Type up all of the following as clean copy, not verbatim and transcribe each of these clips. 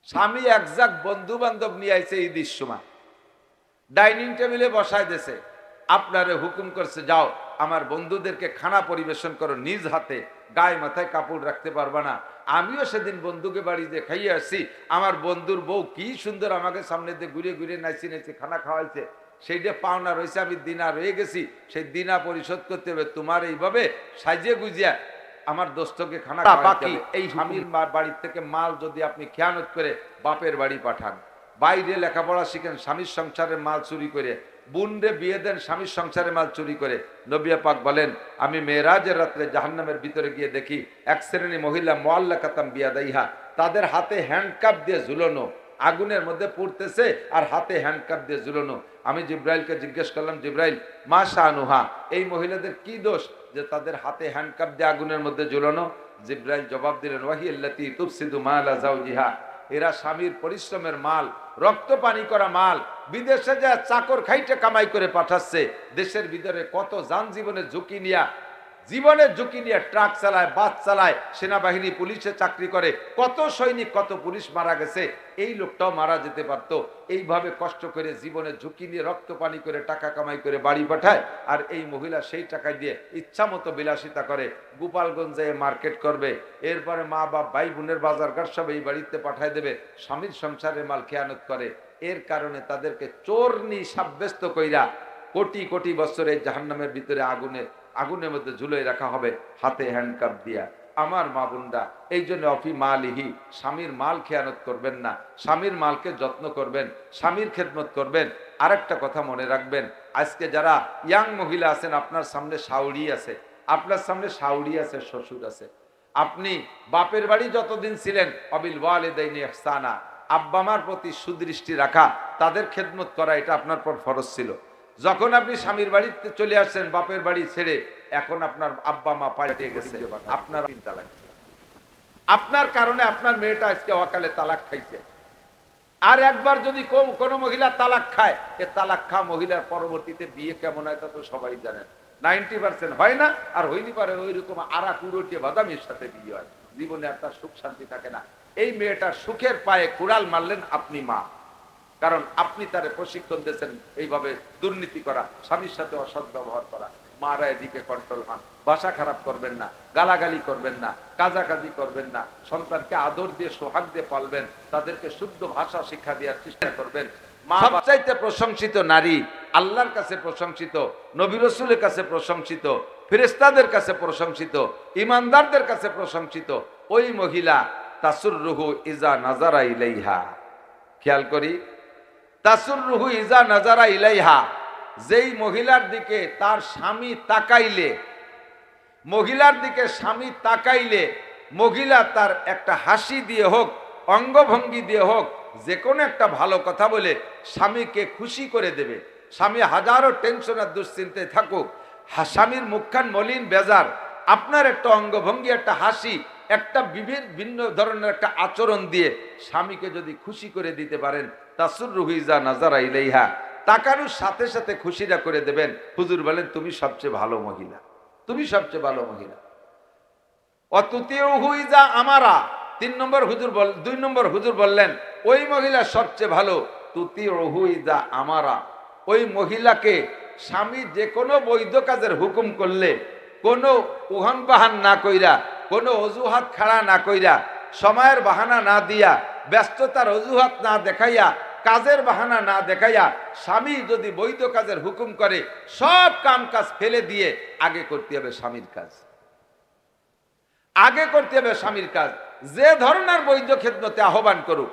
স্বামী একজাক বন্ধু বান্ধব নিয়ে আইছে ঈদের সময়, ডাইনিং টেবিলে বসায় দিয়েছে, আপনারে হুকুম করছে যাও আমার বন্ধুদেরকে খানা পরিবেশন করো নিজ হাতে, গায়ে মাথায় কাপড় রাখতে পারবা না। আমিও সেদিন বন্ধুকে বাড়ি দিয়ে খাইয়ে আসছি, আমার বন্ধুর বউ কি সুন্দর আমাকে সামনে দিয়ে ঘুরে ঘুরে নাচি নাচি খানা খাওয়াইছে, সেইটা পাওনা রয়েছে, আমি দিনা রয়ে গেছি, সেই দিনা পরিশোধ করতে হবে। তোমার এইভাবে সাজিয়ে গুজিয়া আমার দোস্তকে খানা বাকি এই স্বামীর বাড়ির থেকে মাল যদি আপনি খেয়ানত করে বাপের বাড়ি পাঠান, বাইরে লেখাপড়া শিখেন স্বামীর সংসারের মাল চুরি করে, বুনরে বিয়ে দেন স্বামীর সংসারের মাল চুরি করে। নবী পাক বলেন আমি মেরাজের রাত্রে জাহান্নামের ভিতরে গিয়ে দেখি এক শ্রেণী মহিলা মুআল্লাকাতাম বিয়াদাইহা, তাদের হাতে হ্যান্ডকাপ দিয়ে ঝুলানো, আগুনের মধ্যে পড়তেছে আর হাতে হ্যান্ডকাপ দিয়ে ঝুলানো। আমি জিব্রাইলকে জিজ্ঞেস করলাম, জিব্রাইল মা শানুহা, এই মহিলাদের কি দোষ যে তাদের হাতে হ্যান্ডকাপ দিয়ে আগুনের মধ্যে ঝুলানো? জিব্রাইল জবাব দিলেন ওয়াহিয়াল্লাতী তুফসিদু মালা যাওজিহা, এরা স্বামীর পরিশ্রমের মাল, রক্ত পানি করা মাল বিদেশে যা চাকর খাইটে কামাই করে পাঠাচ্ছে, দেশের ভিতরে কত যান জীবনের ঝুঁকি নিয়া ট্রাক চালায়, বাস চালায়, সেনাবাহিনী পুলিশে চাকরি করে, কত সৈনিক কত পুলিশ মারা গেছে, এই লোকটাও মারা যেতে পারত। এইভাবে কষ্ট করে জীবনের ঝুঁকি নিয়ে রক্ত পানি করে টাকা কামাই করে বাড়ি পাঠায়, আর এই মহিলা সেই টাকা দিয়ে ইচ্ছা মতো বিলাসিতা করে, গোপালগঞ্জে মার্কেট করবে, এরপরে মা বাপ ভাই বোনের বাজারঘাট সব এই বাড়িতে পাঠায় দেবে, স্বামীর সংসারের মাল খেয়ানত করে। এর কারণে তাদেরকে চোরনি সাব্যস্ত কইরা কোটি কোটি বছর এই জাহান্নামের ভিতরে আগুনের মধ্যে ঝুলিয়ে রাখা হবে হাতে হ্যান্ডকাপ দিয়া। আমার মা বোনরা, এই জন্য অফি মালিহি, স্বামীর মাল খেয়ানত করবেন না, স্বামীর মালকে যত্ন করবেন, স্বামীর খেদমত করবেন। আরেকটা কথা মনে রাখবেন, আজকে যারা ইয়াং মহিলা আছেন, আপনার সামনে শাওড়ি আছে, আপনার সামনে শাওড়ি আছে, শ্বশুর আছে, আপনি বাপের বাড়ি যতদিন ছিলেন অবিল ওয়ালিদাইনি ইহসানা, আব্বা মার প্রতি সুদৃষ্টি রাখা, তাদের খেদমত করা, এটা আপনার পর ফরজ ছিল। যখন আপনি স্বামীর বাড়িতে চলে আসছেন বাপের বাড়ি ছেড়ে, এখন আপনার আব্বা মা পাল্টে গেছে, আপনার তালাক, আপনার কারণে আপনার মেয়েটা আজকে অকালে তালাক খাইছে। আর একবার যদি কোনো মহিলা তালাক খায়, এ তালাক খাওয়া মহিলার পরবর্তীতে বিয়ে কেমন হয় তা তো সবাই জানেন, 90% হয় না, আর হইনি পারে ওই রকম আরা কুড়োটিয়ে বাদামের সাথে বিয়ে হয়, জীবনে একটা সুখ শান্তি থাকে না। এই মেয়েটার সুখের পায়ে কুড়াল মারলেন আপনি মা, কারণ আপনি তারে প্রশিক্ষণ দিয়েছেন এইভাবে দুর্নীতি করা, স্বামীর সাথে অসৎ ব্যবহার করা। মারা এদিকে কন্ট্রোল হন, ভাষা খারাপ করবেন না, গালাগালি করবেন না, কাজাকাজি করবেন না, সন্তানকে আদর দিয়ে সোহাগ দিয়ে পালবেন, তাদেরকে শুদ্ধ ভাষা শিক্ষা দেওয়ার চেষ্টা করবেন। মা সবচাইতে প্রশংসিত নারী, আল্লাহর কাছে প্রশংসিত, নবী রাসূলের কাছে প্রশংসিত, ফেরেশতাদের কাছে প্রশংসিত, ইমানদারদের কাছে প্রশংসিত ওই মহিলা তাসুররুহু ইজা নাজারা ইলাইহা। খেয়াল করি, তাসুররুহু ইজা নাজারা ইলাইহা, যেই মহিলার দিকে তার স্বামী তাকাইলে, মহিলার দিকে স্বামী তাকাইলে, মহিলা তার একটা হাসি দিয়ে হোক, অঙ্গভঙ্গি দিয়ে হোক, যে কোনো একটা ভালো কথা বলে স্বামীকে খুশি করে দেবে। স্বামী হাজারো টেনশন আর দুশ্চিন্তায় থাকুক, স্বামীর মুখখান মলিন বেজার, আপনার একটা অঙ্গভঙ্গি, একটা হাসি, একটা বিভিন্ন ধরনের একটা আচরণ দিয়ে স্বামীকে যদি খুশি করে দিতে পারেন, তাসুররুহু ইজা নাজারা ইলাইহা, তাকানোর সাথে সাথে খুশিটা করে দেবেন। হুজুর বলেন তুমি সবচেয়ে ভালো মহিলা, তুমি সবচেয়ে ভালো মহিলা। অতুতিউহু ইজা আমারা, 2 নম্বর হুজুর বললেন ওই মহিলা সবচেয়ে ভালো, তুতিউহু ইজা আমারা, ওই মহিলাকে স্বামী যে কোনো বৈধ কাজের হুকুম করলে কোনো উহান বাহান না কইরা, কোনো অজুহাত খাড়া না কইরা, সময়ের বাহানা না দিয়া, ব্যস্ততার অজুহাত না দেখাইয়া, কাজের বাহানা না দেখাইয়া, স্বামী যদি বৈধ কাজের হুকুম করে সব কাম কাজ ফেলে দিয়ে আগে করতে হবে স্বামীর কাজ, আগে করতে হবে স্বামীর কাজ। যে ধরনের বৈধ খেদমতে আহ্বান করুক,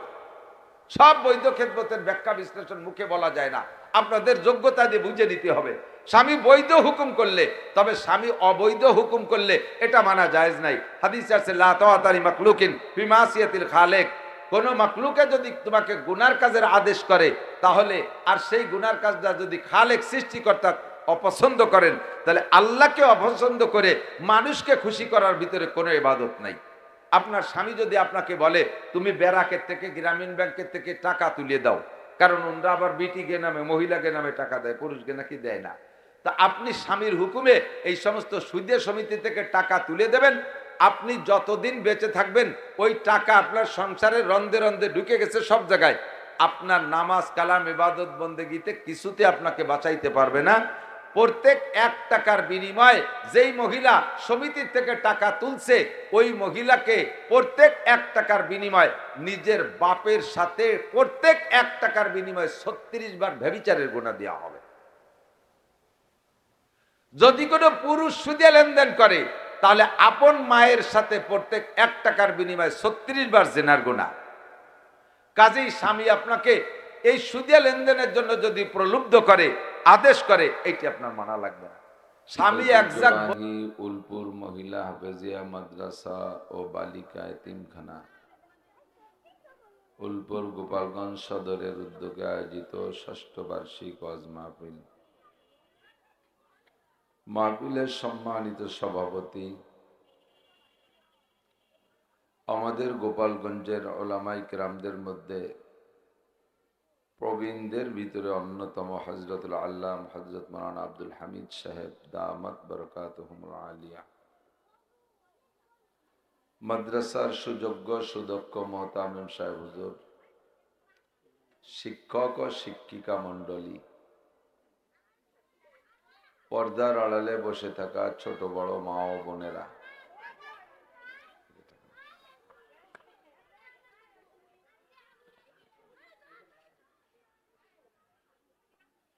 সব বৈধ খেদমতের ব্যাখ্যা বিশ্লেষণ মুখে বলা যায় না, আপনাদের যোগ্যতা দিয়ে বুঝে নিতে হবে। স্বামী বৈধ হুকুম করলে, তবে স্বামী অবৈধ হুকুম করলে এটা মানা জায়েজ নাই। হাদিসে আছে লা তাআতা লি মাখলুকিন ফি মাসিয়াতিল খালিক, কোন মাখলুকে যদি তোমাকে গুনার কাজের আদেশ করে, তাহলে আর সেই গুনার কাজটা যদি খালেক সৃষ্টিকর্তা অপছন্দ করেন, তাহলে আল্লাহকে অপছন্দ করে মানুষকে খুশি করার ভিতরে কোনো ইবাদত নাই। আপনার স্বামী যদি আপনাকে বলে তুমি ব্যারাকের থেকে, গ্রামীণ ব্যাংকের থেকে টাকা তুলে দাও, কারণ ওনরা আবার বিটিকে নামে, মহিলাকে নামে টাকা দেয়, পুরুষকে নাকি দেয় না, তা আপনি স্বামীর হুকুমে এই সমস্ত সুদে সমিতি থেকে টাকা তুলে দেবেন, আপনি যতদিন বেঁচে থাকবেন ওই টাকা আপনার সংসারের রন্ধে রন্ধে ঢুকে গেছে সব জায়গায়, আপনার নামাজ কালাম ইবাদত বন্দেগীতে কিছুতে আপনাকে বাঁচাইতে পারবে না। প্রত্যেক 1 টাকার বিনিময়ে যেই মহিলা সমিতির থেকে টাকা তুলছে ওই মহিলাকে প্রত্যেক 1 টাকার বিনিময়ে নিজের বাপের সাথে প্রত্যেক 1 টাকার বিনিময়ে 36 বার ব্যভিচারের গুনাহ দেওয়া হবে। যদি কোনো পুরুষ সুদে লেনদেন করে তাহলে আপন মায়ের সাথে প্রত্যেক 1 টাকার বিনিময়ে 36 বার জিনার গুনাহ। কাজেই স্বামী আপনাকে এই সুদে লেনদেনের জন্য যদি প্রলুব্ধ করে, আদেশ করে, এইটি আপনার মানা লাগবে না। স্বামী একজাক উলপুর মহিলা হাফেজিয়া মাদ্রাসা ও বালিকা এতিমখানা উলপুর গোপালগঞ্জ সদরের উদ্যোগে আয়োজিত ৬ষ্ঠ বার্ষিক ওয়াজ মাহফিল। মাহফিলের সম্মানিত সভাপতি আমাদের গোপালগঞ্জের ওলামায়ে কেরামদের মধ্যে প্রবীণদের ভিতরে অন্যতম হযরতুল আল্লাম হযরত মাওলানা আব্দুল হামিদ সাহেব দামাত বরকাতুহুমুল আলিয়া, মাদ্রাসার সুযোগ্য সুদক্ষ মোহতামিম সাহেব হুজুর, শিক্ষক ও শিক্ষিকা মণ্ডলী, পর্দার আড়ালে বসে থাকা ছোট বড় মা ও বোনেরা,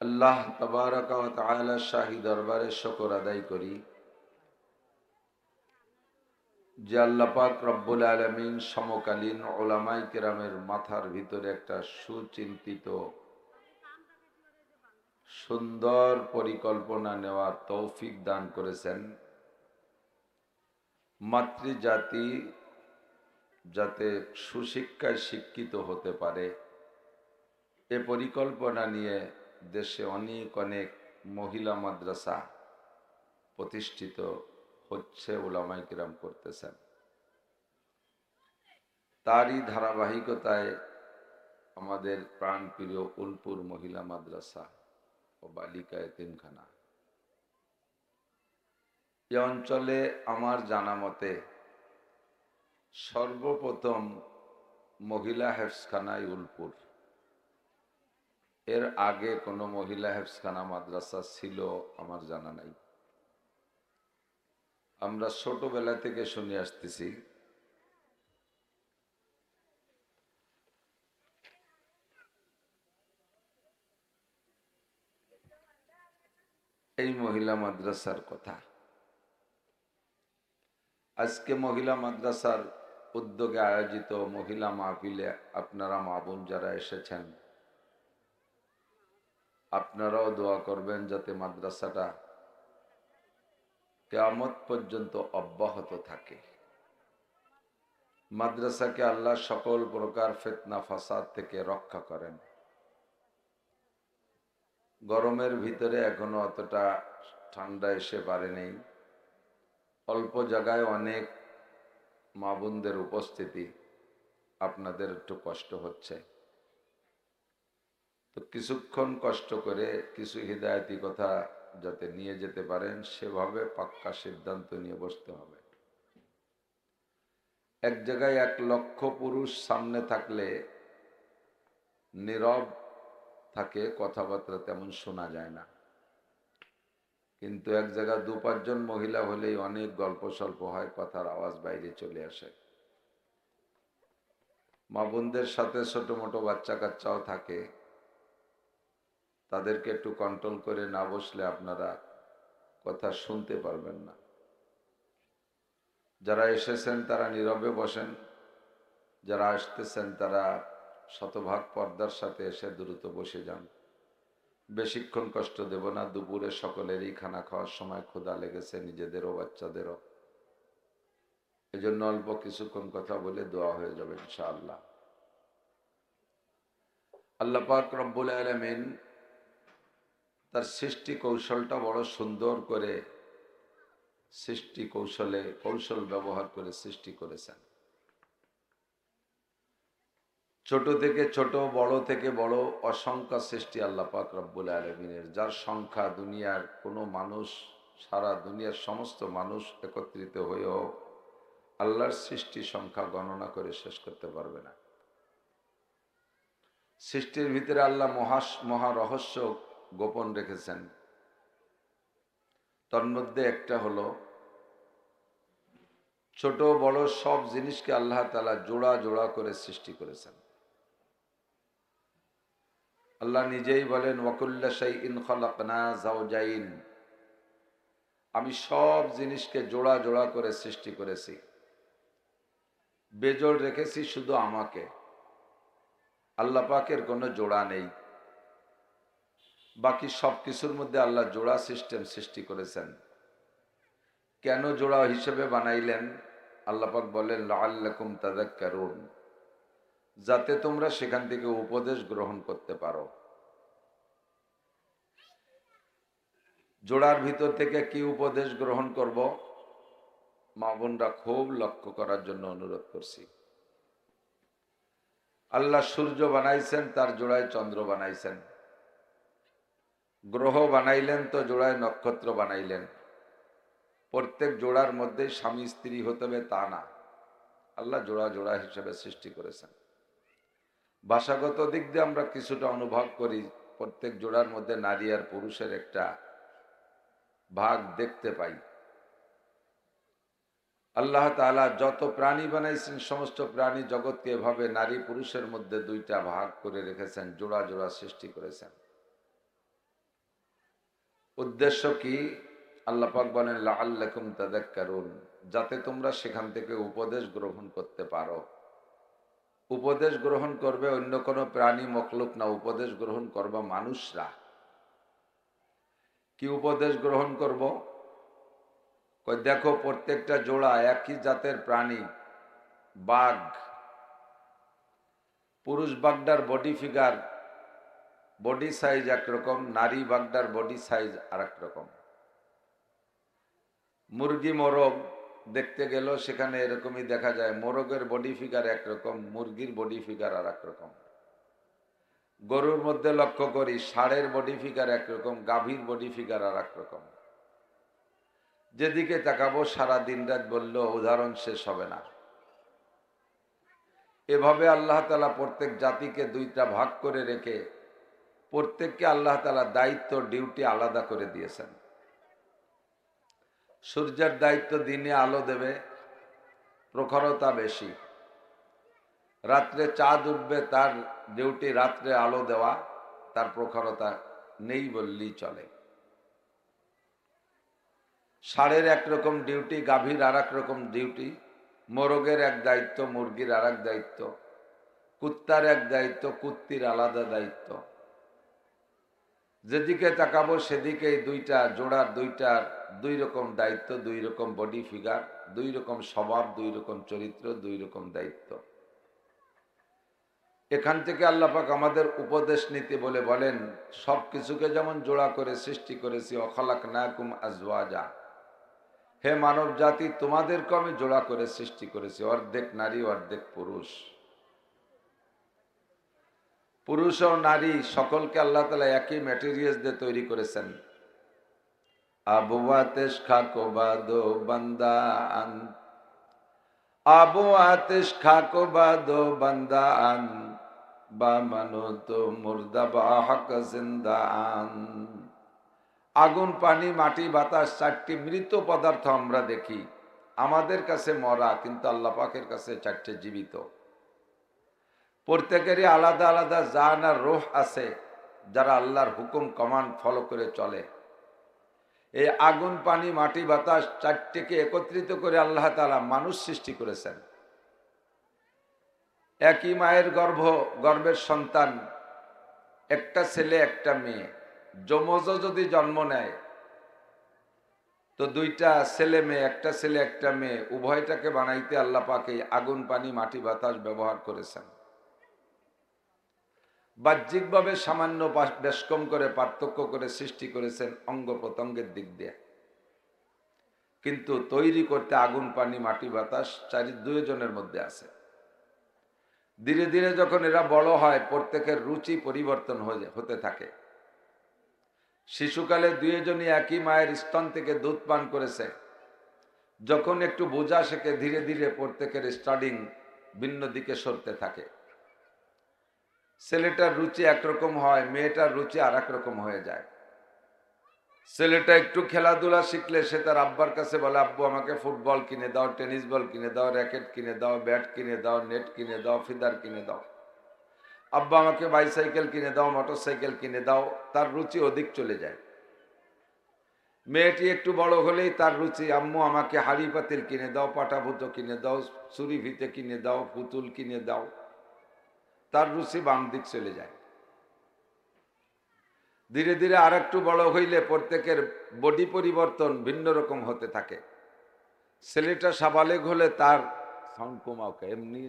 আল্লাহ তাবারাকা ওয়া তাআলা শাহী দরবারে শুকর আদায় করি যে আল্লাহ পাক রব্বুল আলামিন সমকালীন উলামায়ে কেরামের মাথার ভিতরে একটা সুচিন্তিত সুন্দর পরিকল্পনা নেওয়ার তৌফিক দান করেছেন। মাতৃজাতি যাতে সুশিক্ষায় শিক্ষিত হতে পারে এ পরিকল্পনা নিয়ে দেশে অনেক অনেক মহিলা মাদ্রাসা প্রতিষ্ঠিত হচ্ছে, উলামায়ে কেরাম করতেছেন। তারই ধারাবাহিকতায় আমাদের প্রাণপ্রিয় উলপুর মহিলা মাদ্রাসা ও বালিকা এতিমখানা এ অঞ্চলে আমার জানা মতে সর্বপ্রথম মহিলা হেফজখানায় উলপুর। এর আগে কোনো মহিলা হেফজখানা মাদ্রাসা ছিল আমার জানা নাই। আমরা ছোটবেলা থেকে শুনে আসতেছি এই মহিলা মাদ্রাসার কথা। আজকে মহিলা মাদ্রাসার উদ্যোগে আয়োজিত মহিলা মাহফিলে আপনারা মা বোন যারা এসেছেন, আপনারাও দোয়া করবেন যাতে মাদ্রাসাটা কিয়ামত পর্যন্ত অব্যাহত থাকে। মাদ্রাসাকে আল্লাহ সকল প্রকার ফিতনা ফাসাদ থেকে রক্ষা করেন। গরমের ভিতরে এখনো অতটা ঠান্ডা এসে পারেনি, অল্প জায়গায় অনেক মা বোনদের উপস্থিতি, আপনাদের একটু কষ্ট হচ্ছে, তো কিছুক্ষণ কষ্ট করে কিছু হিদায়াতি কথা যাতে নিয়ে যেতে পারেন সেভাবে পাক্কা সিদ্ধান্ত নিয়ে বসতে হবে। এক জায়গায় 1 লক্ষ পুরুষ সামনে থাকলে নীরব থাকে, কথাবার্তা তেমন শোনা যায় না, কিন্তু এক জায়গায় 2-5 জন মহিলা হলেই অনেক গল্প স্বল্প হয়, কথার আওয়াজ বাইরে চলে আসে। মা বোনদের সাথে ছোট মোটো বাচ্চা কাচ্চাও থাকে, তাদেরকে একটু কন্ট্রোল করে না বসলে আপনারা কথা শুনতে পারবেন না। যারা এসেছেন তারা নীরবে বসেন, যারা আসতেছেন তারা শতভাগ পর্দার সাথে এসে দ্রুত বসে যান। বেশিক্ষণ কষ্ট দেব না, দুপুরে সকলেরই খানা খাওয়ার সময় ক্ষুধা লেগেছে, নিজেদেরও বাচ্চাদেরও, এজন্য অল্প কিছুক্ষণ কথা বলে দোয়া হয়ে যাবে ইনশাআল্লাহ। আল্লাহ পাক রব্বুল আলামিন তার সৃষ্টি কৌশলটা বড় সুন্দর করে সৃষ্টি কৌশল ব্যবহার করে সৃষ্টি করেছেন। ছোট থেকে ছোট, বড় থেকে বড়, অসংখ্য সৃষ্টি আল্লাহ পাক রব্বুল আলামিনের, যার সংখ্যা দুনিয়ার কোনো মানুষ, সারা দুনিয়ার সমস্ত মানুষ একত্রিত হয়েও আল্লাহর সৃষ্টি সংখ্যা গণনা করে শেষ করতে পারবে না। সৃষ্টির ভিতরে আল্লাহ মহা রহস্য গোপন রেখেছেন। তন্মধ্যে একটা হলো, ছোট বড় সব জিনিসকে আল্লাহ তাআলা জোড়া জোড়া করে সৃষ্টি করেছেন। আল্লাহ নিজেই বলেন, ওয়াকুল্লা শাইইন খালাকনা যাওজাইন, আমি সব জিনিসকে জোড়া জোড়া করে সৃষ্টি করেছি, বেজোড় রেখেছি শুধু আমাকে। আল্লাহ পাকের কোনো জোড়া নেই। বাকি সব কিছুর মধ্যে আল্লাহ জোড়া সিস্টেম সৃষ্টি করেছেন। কেন জোড়া হিসেবে বানাইলেন? আল্লাহ পাক বলেন, লাআল্লাকুম তাযাক্কারুন, যাতে তোমরা সেখান থেকে উপদেশ গ্রহণ করতে পারো। জোড়ার ভিতর থেকে কি উপদেশ গ্রহণ করব? মা বোনরা খুব লক্ষ্য করার জন্য অনুরোধ করছি। আল্লাহ সূর্য বানাইছেন, তার জোড়ায় চন্দ্র বানাইছেন। গ্রহ বানাইলেন তো জোড়ায় নক্ষত্র বানাইলেন। প্রত্যেক জোড়ার মধ্যে স্বামী স্ত্রী হতে হবে তা না, আল্লাহ জোড়া জোড়া হিসেবে সৃষ্টি করেছেন। ভাষাগত দিক দিয়ে আমরা কিছুটা অনুভব করি, প্রত্যেক জোড়ার মধ্যে নারী আর পুরুষের একটা ভাগ দেখতে পাই। আল্লাহ তাআলা যত প্রাণী বানাইছেন, সমস্ত প্রাণী জগৎকে এভাবে নারী পুরুষের মধ্যে দুইটা ভাগ করে রেখেছেন, জোড়া জোড়া সৃষ্টি করেছেন। উদ্দেশ্য কি? আল্লাহ পাক বলেন, লাআল্লাকুম তাযাক্কারুন, যাতে তোমরা সেখান থেকে উপদেশ গ্রহণ করতে পারো। উপদেশ গ্রহণ করবে অন্য কোনো প্রাণী মখলুক না, উপদেশ গ্রহণ করবে মানুষরা। কি উপদেশ গ্রহণ করব? দেখো প্রত্যেকটা জোড়া একই জাতের প্রাণী। বাঘ, পুরুষ বাঘটার বডি ফিগার, বডি সাইজ একরকম, নারী বাঘটার বডি সাইজ আর এক রকম। মুরগি মোরগ দেখতে গেলেও সেখানে এরকমই দেখা যায়, মোরগের বডি ফিগার একরকম, মুরগির বডি ফিগার আর এক রকম। গরুর মধ্যে লক্ষ্য করি, ষাঁড়ের বডি ফিগার একরকম, গাভীর বডি ফিগার আর এক রকম। যেদিকে তাকাবো সারা দিন রাত বললেও উদাহরণ শেষ হবে না। এভাবে আল্লাহ তাআলা প্রত্যেক জাতিকে দুইটা ভাগ করে রেখে প্রত্যেককে আল্লাহ তাআলা দায়িত্ব ডিউটি আলাদা করে দিয়েছেন। সূর্যের দায়িত্ব দিনে আলো দেবে, প্রখরতা বেশি। রাত্রে চাঁদ উঠবে, তার ডিউটি রাত্রে আলো দেওয়া, তার প্রখরতা নেই বললেই চলে। ষাঁড়ের একরকম ডিউটি, গাভীর আর এক রকম ডিউটি, মোরগের এক দায়িত্ব, মুরগির আর এক দায়িত্ব, কুত্তার এক দায়িত্ব, কুত্তির আলাদা দায়িত্ব। যেদিকে তাকাবো সেদিকেই দুইটা জোড়ার দুই রকম দায়িত্ব, দুই রকম বডি ফিগার, দুই রকম স্বভাব, দুই রকম চরিত্র, দুই রকম দায়িত্ব। এখান থেকে আল্লাহ পাক আমাদের উপদেশ নিতে বলে বলেন, সব কিছুকে যেমন জোড়া করে সৃষ্টি করেছি, অখালাকনাকুম আজওয়াজা, হে মানব জাতি, তোমাদেরকে আমি জোড়া করে সৃষ্টি করেছি, অর্ধেক নারী অর্ধেক পুরুষ। পুরুষ ও নারী সকলকে আল্লাহ তাআলা একই ম্যাটেরিয়ালস দিয়ে তৈরি করেছেন। আবু আতিশ খাকো বাদো বান্দা আন, আবু আতিশ খাকো বাদো বান্দা আন, বা মানো তো মুর্দা বা হক জিন্দা আন। আগুন, পানি, মাটি, বাতাস, চারটি মৃত পদার্থ আমরা দেখি, আমাদের কাছে মরা, কিন্তু আল্লাহ পাকের কাছে চারটে জীবিত। প্রত্যেকেরই আলাদা আলাদা জান আর রূহ আছে, যারা আল্লাহর হুকুম কমান্ড ফলো করে চলে। এই আগুন, পানি, মাটি, বাতাস চারটিকে একত্রিত করে আল্লাহ তাআলা মানুষ সৃষ্টি করেছেন। একই মায়ের গর্ভের সন্তান, একটা ছেলে একটা মেয়ে, যমজ যদি জন্ম নেয় তো দুইটা ছেলে মেয়ে, একটা ছেলে একটা মেয়ে, উভয়টাকে বানাইতে আল্লাহ পাক এই আগুন, পানি, মাটি, বাতাস ব্যবহার করেছেন। বাহ্যিকভাবে সামান্য বেশ কম করে পার্থক্য করে সৃষ্টি করেছেন অঙ্গ প্রত্যঙ্গের দিক দিয়ে, কিন্তু তৈরি করতে আগুন, পানি, মাটি, বাতাস দুইজনের মধ্যে আছে। ধীরে ধীরে যখন এরা বড় হয়, প্রত্যেকের রুচি পরিবর্তন হতে থাকে। শিশুকালে দুইজনই একই মায়ের স্তন থেকে দুধ পান করেছে, যখন একটু বোঝা শেখে ধীরে ধীরে প্রত্যেকের স্টাডিং ভিন্ন দিকে সরতে থাকে। ছেলেটার রুচি একরকম হয়, মেয়েটার রুচি আর এক রকম হয়ে যায়। ছেলেটা একটু খেলাধুলা শিখলে সে তার আব্বার কাছে বলে, আব্বু আমাকে ফুটবল কিনে দাও, টেনিস বল কিনে দাও, র্যাকেট কিনে দাও, ব্যাট কিনে দাও, নেট কিনে দাও, ফিদার কিনে দাও। আব্বা আমাকে বাইসাইকেল কিনে দাও, মোটর সাইকেল কিনে দাও। তার রুচি অধিক চলে যায়। মেয়েটি একটু বড় হলেই তার রুচি, আম্মু আমাকে হাড়ি পাতিল কিনে দাও, পাটাভূত কিনে দাও, ছুরি ফিতে কিনে দাও, পুতুল কিনে দাও। তার রুচি বাম দিক চলে যায়। ধীরে ধীরে আর একটু বড় হইলে প্রত্যেকের বডি পরিবর্তন ভিন্ন রকম হতে থাকে। ছেলেটা সাবালেগ হলে তার সাউন্ড কমাওকে, এমনি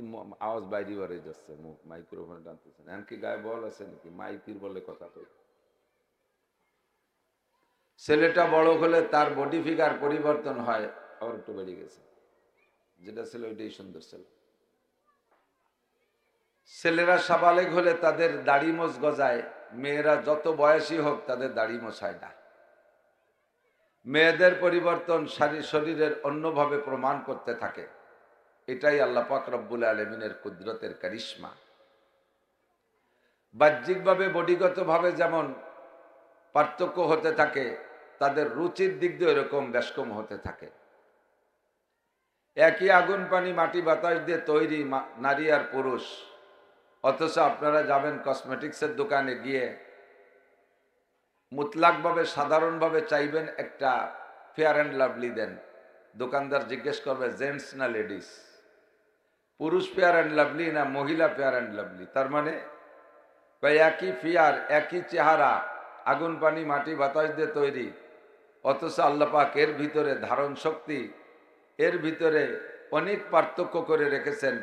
আওয়াজ বাইরে বাড়ে যাচ্ছে, মুখ মাইক্রোফোন টানতেছেন, এমনকি গায়ে বল আছে নাকি, মাইকির বলে কথা কই। ছেলেটা বড় হলে তার বডি ফিগার পরিবর্তন হয়, আবার একটু বেড়ে গেছে, যেটা ছিল ওইটাই সুন্দর ছিল। ছেলেরা সাবালেগ হলে তাদের দাড়ি মোছ গজায়, মেয়েরা যত বয়সী হোক তাদের দাড়ি মোছায় না। মেয়েদের পরিবর্তন শরীরের অন্যভাবে প্রমাণ করতে থাকে। এটাই আল্লাহ পাক রব্বুল আলামিনের কুদরতের কারিশমা। বাহ্যিকভাবে বডিগতভাবে যেমন পার্থক্য হতে থাকে, তাদের রুচির দিক দিয়ে এরকম ব্যস্কম হতে থাকে। একই আগুন পানি মাটি বাতাস দিয়ে তৈরি নারী আর পুরুষ, অথচ আপনারা যাবেন কসমেটিক্সের দোকানে গিয়ে মুতলাকভাবে সাধারণভাবে চাইবেন একটা ফেয়ার অ্যান্ড লাভলি দেন, দোকানদার জিজ্ঞেস করবে জেন্টস না লেডিস, পুরুষ ফেয়ার অ্যান্ড লাভলি না মহিলা ফেয়ার অ্যান্ড লাভলি। তার মানে একই ফেয়ার, একই চেহারা, আগুন পানি মাটি বাতাস দিয়ে তৈরি, অথচ আল্লাহ পাক এর ভিতরে ধারণ শক্তি, এর ভিতরে অনেক পার্থক্য করে রেখেছেন।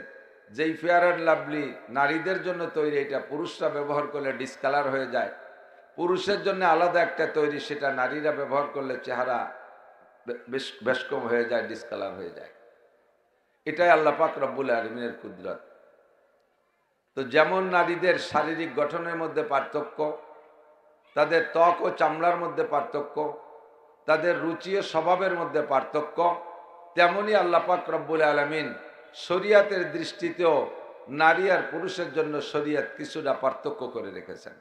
যেই ফেয়ার অ্যান্ড লাভলি নারীদের জন্য তৈরি, এটা পুরুষরা ব্যবহার করলে ডিসকালার হয়ে যায়। পুরুষের জন্য আলাদা একটা তৈরি, সেটা নারীরা ব্যবহার করলে চেহারা বেশকম হয়ে যায়, ডিসকালার হয়ে যায়। এটাই আল্লাহ পাক রব্বুল আলামিনের কুদরত। তো যেমন নারীদের শারীরিক গঠনের মধ্যে পার্থক্য, তাদের ত্বক ও চামড়ার মধ্যে পার্থক্য, তাদের রুচি ও স্বভাবের মধ্যে পার্থক্য, তেমনি আল্লাহ পাক রব্বুল আলামিন শরিয়াতের দৃষ্টিতেও নারী আর পুরুষের জন্য শরিয়াত কিছুটা পার্থক্য করে রেখেছেন।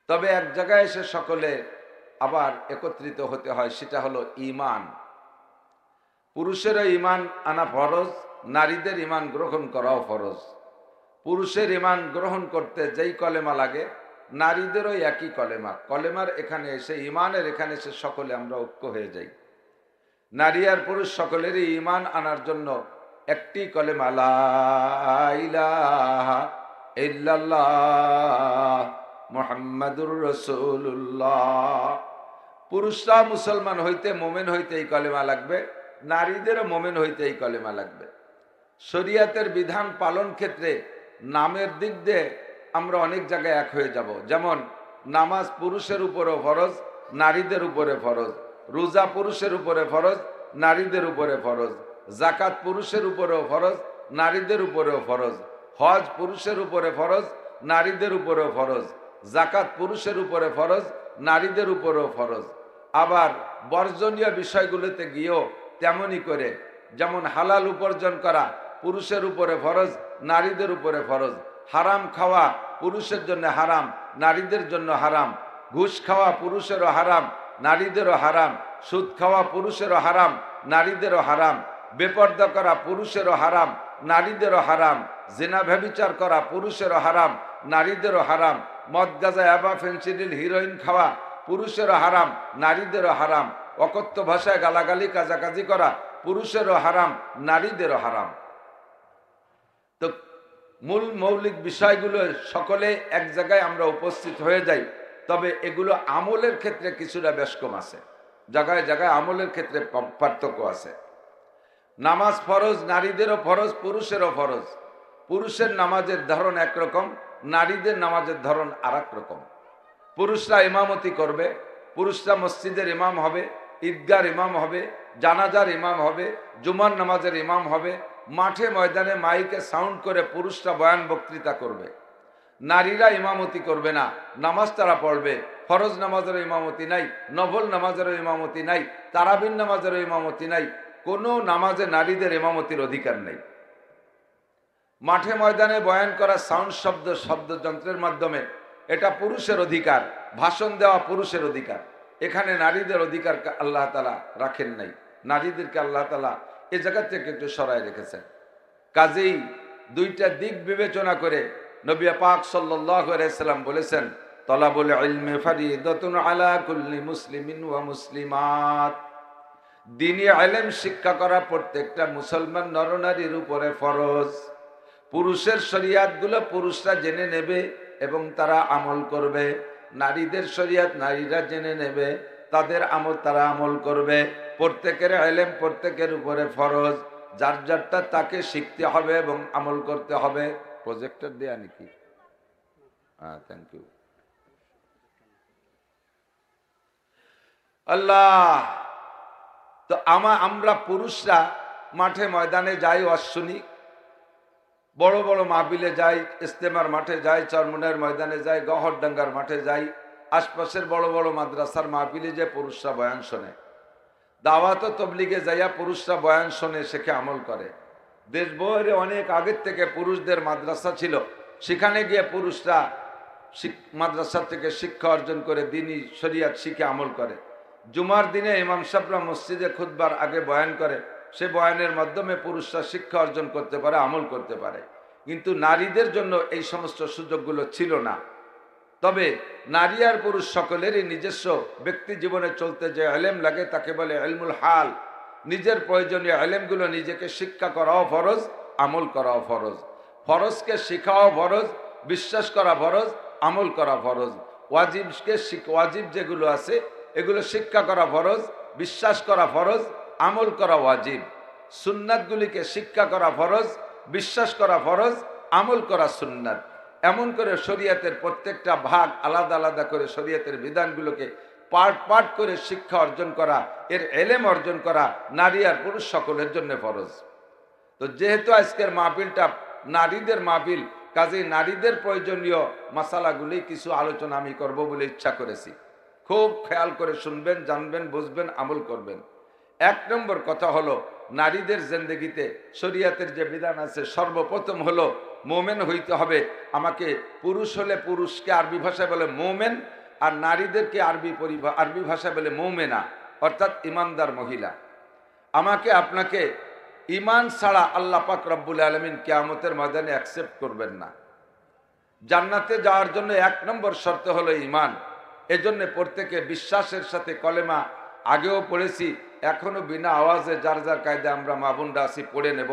তবে এক জায়গায় এসে সকলে আবার একত্রিত হতে হয়, সেটা হলো ঈমান। পুরুষেরও ঈমান আনা ফরজ, নারীদের ঈমান গ্রহণ করাও ফরজ। পুরুষের ঈমান গ্রহণ করতে যেই কলেমা লাগে, নারীদেরও একই কলেমা। কলেমার এখানে এসে, ঈমানের এখানে এসে সকলে আমরা ঐক্য হয়ে যাই। নারী আর পুরুষ সকলেরই ঈমান আনার জন্য একটি কলেমা, লা ইলাহা ইল্লাল্লাহ মুহাম্মাদুর রাসূলুল্লাহ। পুরুষরা মুসলমান হইতে, মোমেন হইতে এই কলেমা লাগবে, নারীদেরও মোমেন হইতে এই কলেমা লাগবে। শরিয়াতের বিধান পালন ক্ষেত্রে নামের দিক দিয়ে আমরা অনেক জায়গায় এক হয়ে যাব। যেমন নামাজ পুরুষের উপরেও ফরজ, নারীদের উপরে ফরজ। রোজা পুরুষের উপরে ফরজ, নারীদের উপরে ফরজ। জাকাত পুরুষের উপরেও ফরজ, নারীদের উপরেও ফরজ। হজ পুরুষের উপরে ফরজ, নারীদের উপরেও ফরজ। জাকাত পুরুষের উপরে ফরজ, নারীদের উপরেও ফরজ। আবার বর্জনীয় বিষয়গুলোতে গিয়েও তেমনই করে, যেমন হালাল উপার্জন করা পুরুষের উপরে ফরজ, নারীদের উপরে ফরজ। হারাম খাওয়া পুরুষের জন্য হারাম, নারীদের জন্য হারাম। ঘুষ খাওয়া পুরুষেরও হারাম, নারীদেরও হারাম। সুদ খাওয়া পুরুষেরও হারাম, নারীদেরও হারাম। বেপর্দা করা পুরুষেরও হারাম, নারীদেরও হারাম। জিনা ব্যভিচার করা পুরুষেরও হারাম, নারীদেরও হারাম। মদ গাঁজা অ্যাবা ফেন্সিডিল হিরোইন খাওয়া পুরুষেরও হারাম, নারীদেরও হারাম। অকথ্য ভাষায় গালাগালি কাজাকাজি করা পুরুষেরও হারাম, নারীদেরও হারাম। তো মূল মৌলিক বিষয়গুলো সকলে এক জায়গায় আমরা উপস্থিত হয়ে যাই। তবে এগুলো আমলের ক্ষেত্রে কিছুটা বেশকম আছে, জায়গায় জায়গায় আমলের ক্ষেত্রে পার্থক্য আছে। নামাজ ফরজ, নারীদেরও ফরজ, পুরুষেরও ফরজ। পুরুষের নামাজের ধরন একরকম, নারীদের নামাজের ধরন আর এক রকম। পুরুষরা ইমামতি করবে, পুরুষরা মসজিদের ইমাম হবে, ঈদগার ইমাম হবে, জানাজার ইমাম হবে, জুমার নামাজের ইমাম হবে। মাঠে ময়দানে মাইকে সাউন্ড করে পুরুষরা বয়ান বক্তৃতা করবে। নারীরা ইমামতি করবে না, নামাজ তারা পড়বে। ফরজ নামাজেরও ইমামতি নাই, নফল নামাজেরও ইমামতি নাই, তারাবির নামাজেরও ইমামতি নাই, কোনো নামাজে নারীদের ইমামতির অধিকার নেই। মাঠে ময়দানে বয়ান করা সাউন্ড শব্দযন্ত্রের মাধ্যমে এটা পুরুষের অধিকার, ভাষণ দেওয়া পুরুষের অধিকার। এখানে নারীদের অধিকার আল্লাহ তাআলা রাখেন নাই, নারীদেরকে আল্লাহ তাআলা এ জায়গা থেকে একটু সরায় রেখেছেন। কাজেই দুইটা দিক বিবেচনা করে নবী পাক সাল্লাল্লাহু আলাইহি সাল্লাম বলেছেন, তলাবুল ইলমি ফারিদাতুন আলা কুল্লি মুসলিমিন ওয়া মুসলিমাত। দ্বীনি ইলম শিক্ষা করা প্রত্যেকটা মুসলমান নরনারীর উপরে ফরজ। পুরুষের শরিয়াতগুলো পুরুষরা জেনে নেবে এবং তারা আমল করবে, নারীদের শরিয়াত নারীরা জেনে নেবে, তাদের আমল তারা আমল করবে। প্রত্যেকের ইলম প্রত্যেকের উপরে ফরজ, যার যারটা তাকে শিখতে হবে এবং আমল করতে হবে। প্রজেক্টর দেয়া নাকি? হ্যাঁ, থ্যাংক ইউ আল্লাহ। তো আমরা পুরুষরা মাঠে ময়দানে যাই, ওয়াজ শুনি, বড় বড় মাহফিলে যাই, ইস্তেমার মাঠে যাই, চরমনের ময়দানে যাই, গহরডাঙ্গার মাঠে যাই, আশপাশের বড় বড় মাদ্রাসার মাহফিলে যে পুরুষরা বয়ান শোনে, দাওয়াত ও তবলিগে যাইয়া পুরুষরা বয়ান শোনে, শেখে, আমল করে। দেশ বহিরে অনেক আগের থেকে পুরুষদের মাদ্রাসা ছিল, সেখানে গিয়ে পুরুষরা মাদ্রাসা থেকে শিক্ষা অর্জন করে দ্বীনি শরিয়াত শিখে আমল করে। জুমার দিনে ইমাম সাহেবরা মসজিদে খুতবার আগে বয়ান করে, সে বয়ানের মাধ্যমে পুরুষরা শিক্ষা অর্জন করতে পারে, আমল করতে পারে। কিন্তু নারীদের জন্য এই সমস্ত সুযোগগুলো ছিল না। তবে নারী আর পুরুষ সকলেরই নিজস্ব ব্যক্তি জীবনে চলতে যে ইলম লাগে তাকে বলে ইলমুল হাল। নিজের প্রয়োজনীয় ইলমগুলো নিজেকে শিক্ষা করাও ফরজ, আমল করাও ফরজ। ফরজকে শিখাও ফরজ, বিশ্বাস করা ফরজ, আমল করা ফরজ। ওয়াজিব যেগুলো আছে এগুলো শিক্ষা করা ফরজ, বিশ্বাস করা ফরজ, আমল করা ওয়াজিব। সুন্নাতগুলিকে শিক্ষা করা ফরজ, বিশ্বাস করা ফরজ, আমল করা সুন্নাত। এমন করে শরীয়তের প্রত্যেকটা ভাগ আলাদা আলাদা করে শরীয়তের বিধানগুলোকে পার্ট পার্ট করে শিক্ষা অর্জন করা, এর ইলম অর্জন করা নারী আর পুরুষ সকলের জন্য ফরজ। তো যেহেতু আজকের মাহফিলটা নারীদের মাহফিল, কাজেই নারীদের প্রয়োজনীয় মাসালাগুলি কিছু আলোচনা আমি করব বলে ইচ্ছা করেছি। খুব খেয়াল করে শুনবেন, জানবেন, বুঝবেন, আমল করবেন। এক নম্বর কথা হলো, নারীদের জিন্দেগিতে শরীয়তের যে বিধান আছে, সর্বপ্রথম হলো মোমেন হইতে হবে। আমাকে পুরুষ হলে পুরুষকে আরবি ভাষায় বলে মোমেন, আর নারীদেরকে আরবি ভাষায় বলে মোমেনা, অর্থাৎ ইমানদার মহিলা। আমাকে আপনাকে ইমান ছাড়া আল্লাহ পাক রব্বুল আলামিন কিয়ামতের ময়দানে অ্যাকসেপ্ট করবেন না। জান্নাতে যাওয়ার জন্য এক নম্বর শর্ত হলো ইমান। এজন্য প্রত্যেকে বিশ্বাসের সাথে কলেমা আগেও পড়েছি, এখনো বিনা আওয়াজে যার যার কায়দা আমরা মা বোনরা আছি পড়ে নেব।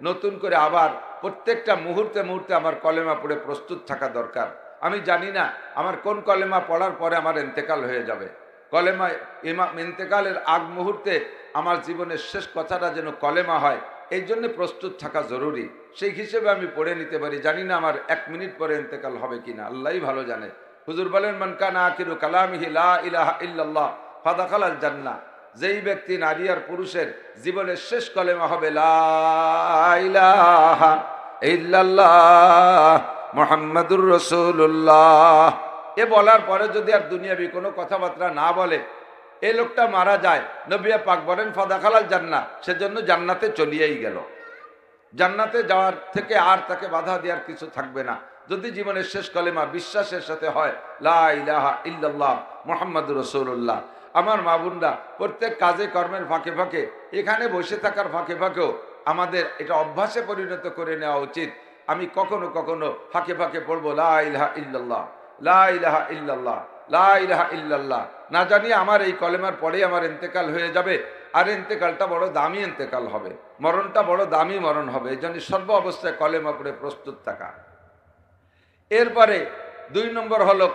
নতুন করে আবার প্রত্যেকটা মুহূর্তে মুহূর্তে আমার কলেমা পড়ে প্রস্তুত থাকা দরকার। আমি জানি না আমার কোন কলেমা পড়ার পরে আমার ইন্তেকাল হয়ে যাবে। কলেমা ইন্তেকালের আগ মুহূর্তে আমার জীবনের শেষ কথাটা যেন কলেমা হয়, এই জন্য প্রস্তুত থাকা জরুরি। সেই হিসেবে আমি পড়ে নিতে পারি। জানি না আমার 1 মিনিট পরে ইন্তেকাল হবে কিনা, আল্লাহই ভালো জানে। হুজুর বলেন, মান কানা আখিরু কালামিহি লা ইলাহা ইল্লাল্লাহ ফাদাখালাল জান্নাহ। যেই ব্যক্তি নারী আর পুরুষের জীবনের শেষ কলেমা হবে লা ইলাহা ইল্লাল্লাহ মুহাম্মাদুর রাসূলুল্লাহ, এ বলার পরে যদি আর দুনিয়াবি কোনো কথাবার্তা না বলে, এই লোকটা মারা যায়, নবী পাক বলেন ফাদাখালাল জান্নাহ, সেজন্য জান্নাতে চলিয়েই গেল। জান্নাতে যাওয়ার থেকে আর তাকে বাধা দেওয়ার কিছু থাকবে না, যদি জীবনের শেষ কলেমা বিশ্বাসের সাথে হয় লা ইলাহা ইল্লাল্লাহ মুহাম্মাদুর রাসূলুল্লাহ। আমার মা বোনরা, প্রত্যেক কাজে কর্মের ফাঁকে ফাঁকে, এখানে বসে থাকার ফাঁকে ফাঁকেও আমাদের এটা অভ্যাসে পরিণত করে নেওয়া উচিত। আমি কখনো কখনো ফাঁকে ফাঁকে পড়বো লা ইলাহা ইল্লাল্লাহ, লা ইলাহা ইল্লাল্লাহ, লা ইলাহা ইল্লাল্লাহ। না জানি আমার এই কলেমার পরেই আমার ইন্তেকাল হয়ে যাবে, আর ইন্তেকালটা বড় দামি ইন্তেকাল হবে, মরণটা বড় দামি মরণ হবে। এই জন্য সর্ব অবস্থায় কলেমা পড়ে প্রস্তুত থাকা। এরপরে 2 নম্বর হলো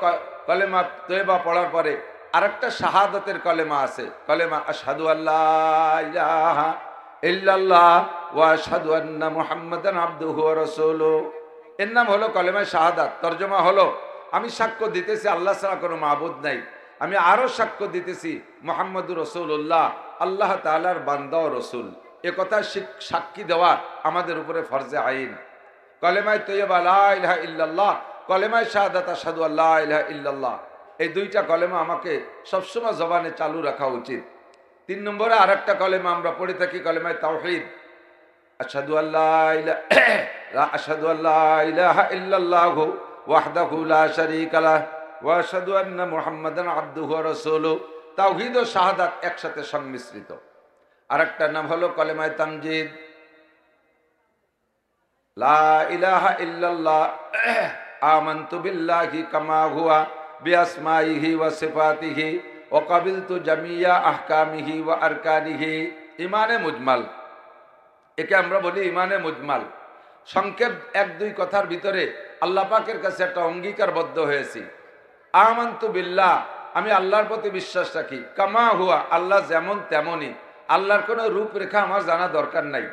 কলেমা তয়বা পড়ার পরে আরেকটা শাহাদাতের কলেমা আছে, কলেমা আশহাদু আল্লা ইলাহা ইল্লাল্লাহ ওয়া আশহাদু আন্না মুহাম্মাদান আবদুহু ওয়া রাসূলুহু। এর নাম হলো কলেমা শাহাদাত। তর্জমা হলো, আমি সাক্ষ্য দিতেছি আল্লাহ ছাড়া কোনো মাবুদ নাই, আমি আরো সাক্ষ্য দিতেছি মুহাম্মাদুর রাসূলুল্লাহ আল্লাহ তাআলার বান্দা ও রাসূল। এ কথা সাক্ষী দেওয়া আমাদের উপরে ফরজে আইন। কলেমায়ে তয়্যিবা লা ইলাহা ইল্লাল্লাহ কলেমায় শাহাদাত আশহাদু আল্লা ইলাহা ইল্লাল্লাহ, এই দুইটা কলেমা আমাকে সবসময় জবানে চালু রাখা উচিত। 3 নম্বরে আরেকটা কলেমা আমরা পড়ে থাকি, কলেমায় তাওহীদ, আশহাদু আল্লা আশহাদু আল্লা ইলাহা ইল্লাল্লাহু ওয়াহদাহু লা শারীকা লাহ ওয়া আশহাদু আন্না মুহাম্মাদান আবদুহু ওয়া রাসূলুহু। তাওহীদ ও শাহাদাত একসাথে সংমিশ্রিত। আরেকটা নাম হলো কলেমায়ে তামজিদ, লা ইলাহা ইল্লাল্লাহ আমানতু বিল্লাহি কামা হুয়া বিআসমাইহি ওয়া সিফাতিহি ওয়া কাবিলতু জামিয়া আহকামিহি ওয়া আরকানিহি। ইমানে মুজমাল, একে আমরা বলি ইমানে মুজমাল। সংক্ষেপ 1-2 কথার ভিতরে আল্লাহ পাকের কাছে একটা অঙ্গীকারবদ্ধ হয়েছি। আমানতু বিল্লাহ, আমি আল্লাহর প্রতি বিশ্বাস রাখি। কামা হুয়া, আল্লাহ যেমন তেমনই। আল্লাহর কোনো রূপরেখা আমার জানা দরকার নাই।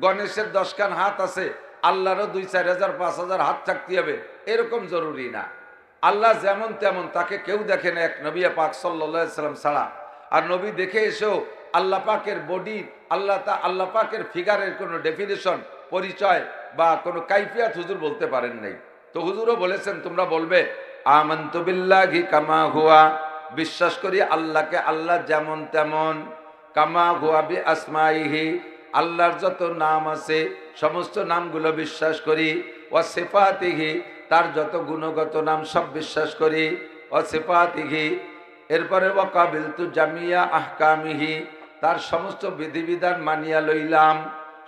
গণেশের 10 খান হাত আছে, আল্লাহরও 2-4 হাজার 5,000 হাত থাকতে হবে, এরকম জরুরি না। আল্লাহ যেমন তেমন, তাকে কেউ দেখে না এক নবী পাক সাল্লাল্লাহু আলাইহি সাল্লাম ছাড়া। আর নবী দেখে এসেও আল্লাহ পাকের বডি, আল্লাহ পাকের ফিগারের কোনো ডেফিনেশন, পরিচয় বা কোনো কাইফিয়াত হুজুর বলতে পারেন নাই। তো হুজুরও বলেছেন, তোমরা বলবে আমানতু বিল্লাহি কামা হুয়া, বিশ্বাস করি আল্লাহকে আল্লাহ যেমন তেমন। কামা হুয়া বি আসমাইহি, আল্লাহর যত নাম আছে সমস্ত নামগুলো বিশ্বাস করি। ওয়া সিফাতিহি, তার যত গুণগত নাম সব বিশ্বাস করি। ওয়া সিফাতিহি, এরপরে ওয়া কাবিলতু জামিয়া আহকামিহি, তার সমস্ত বিধিবিধান মানিয়া লইলাম,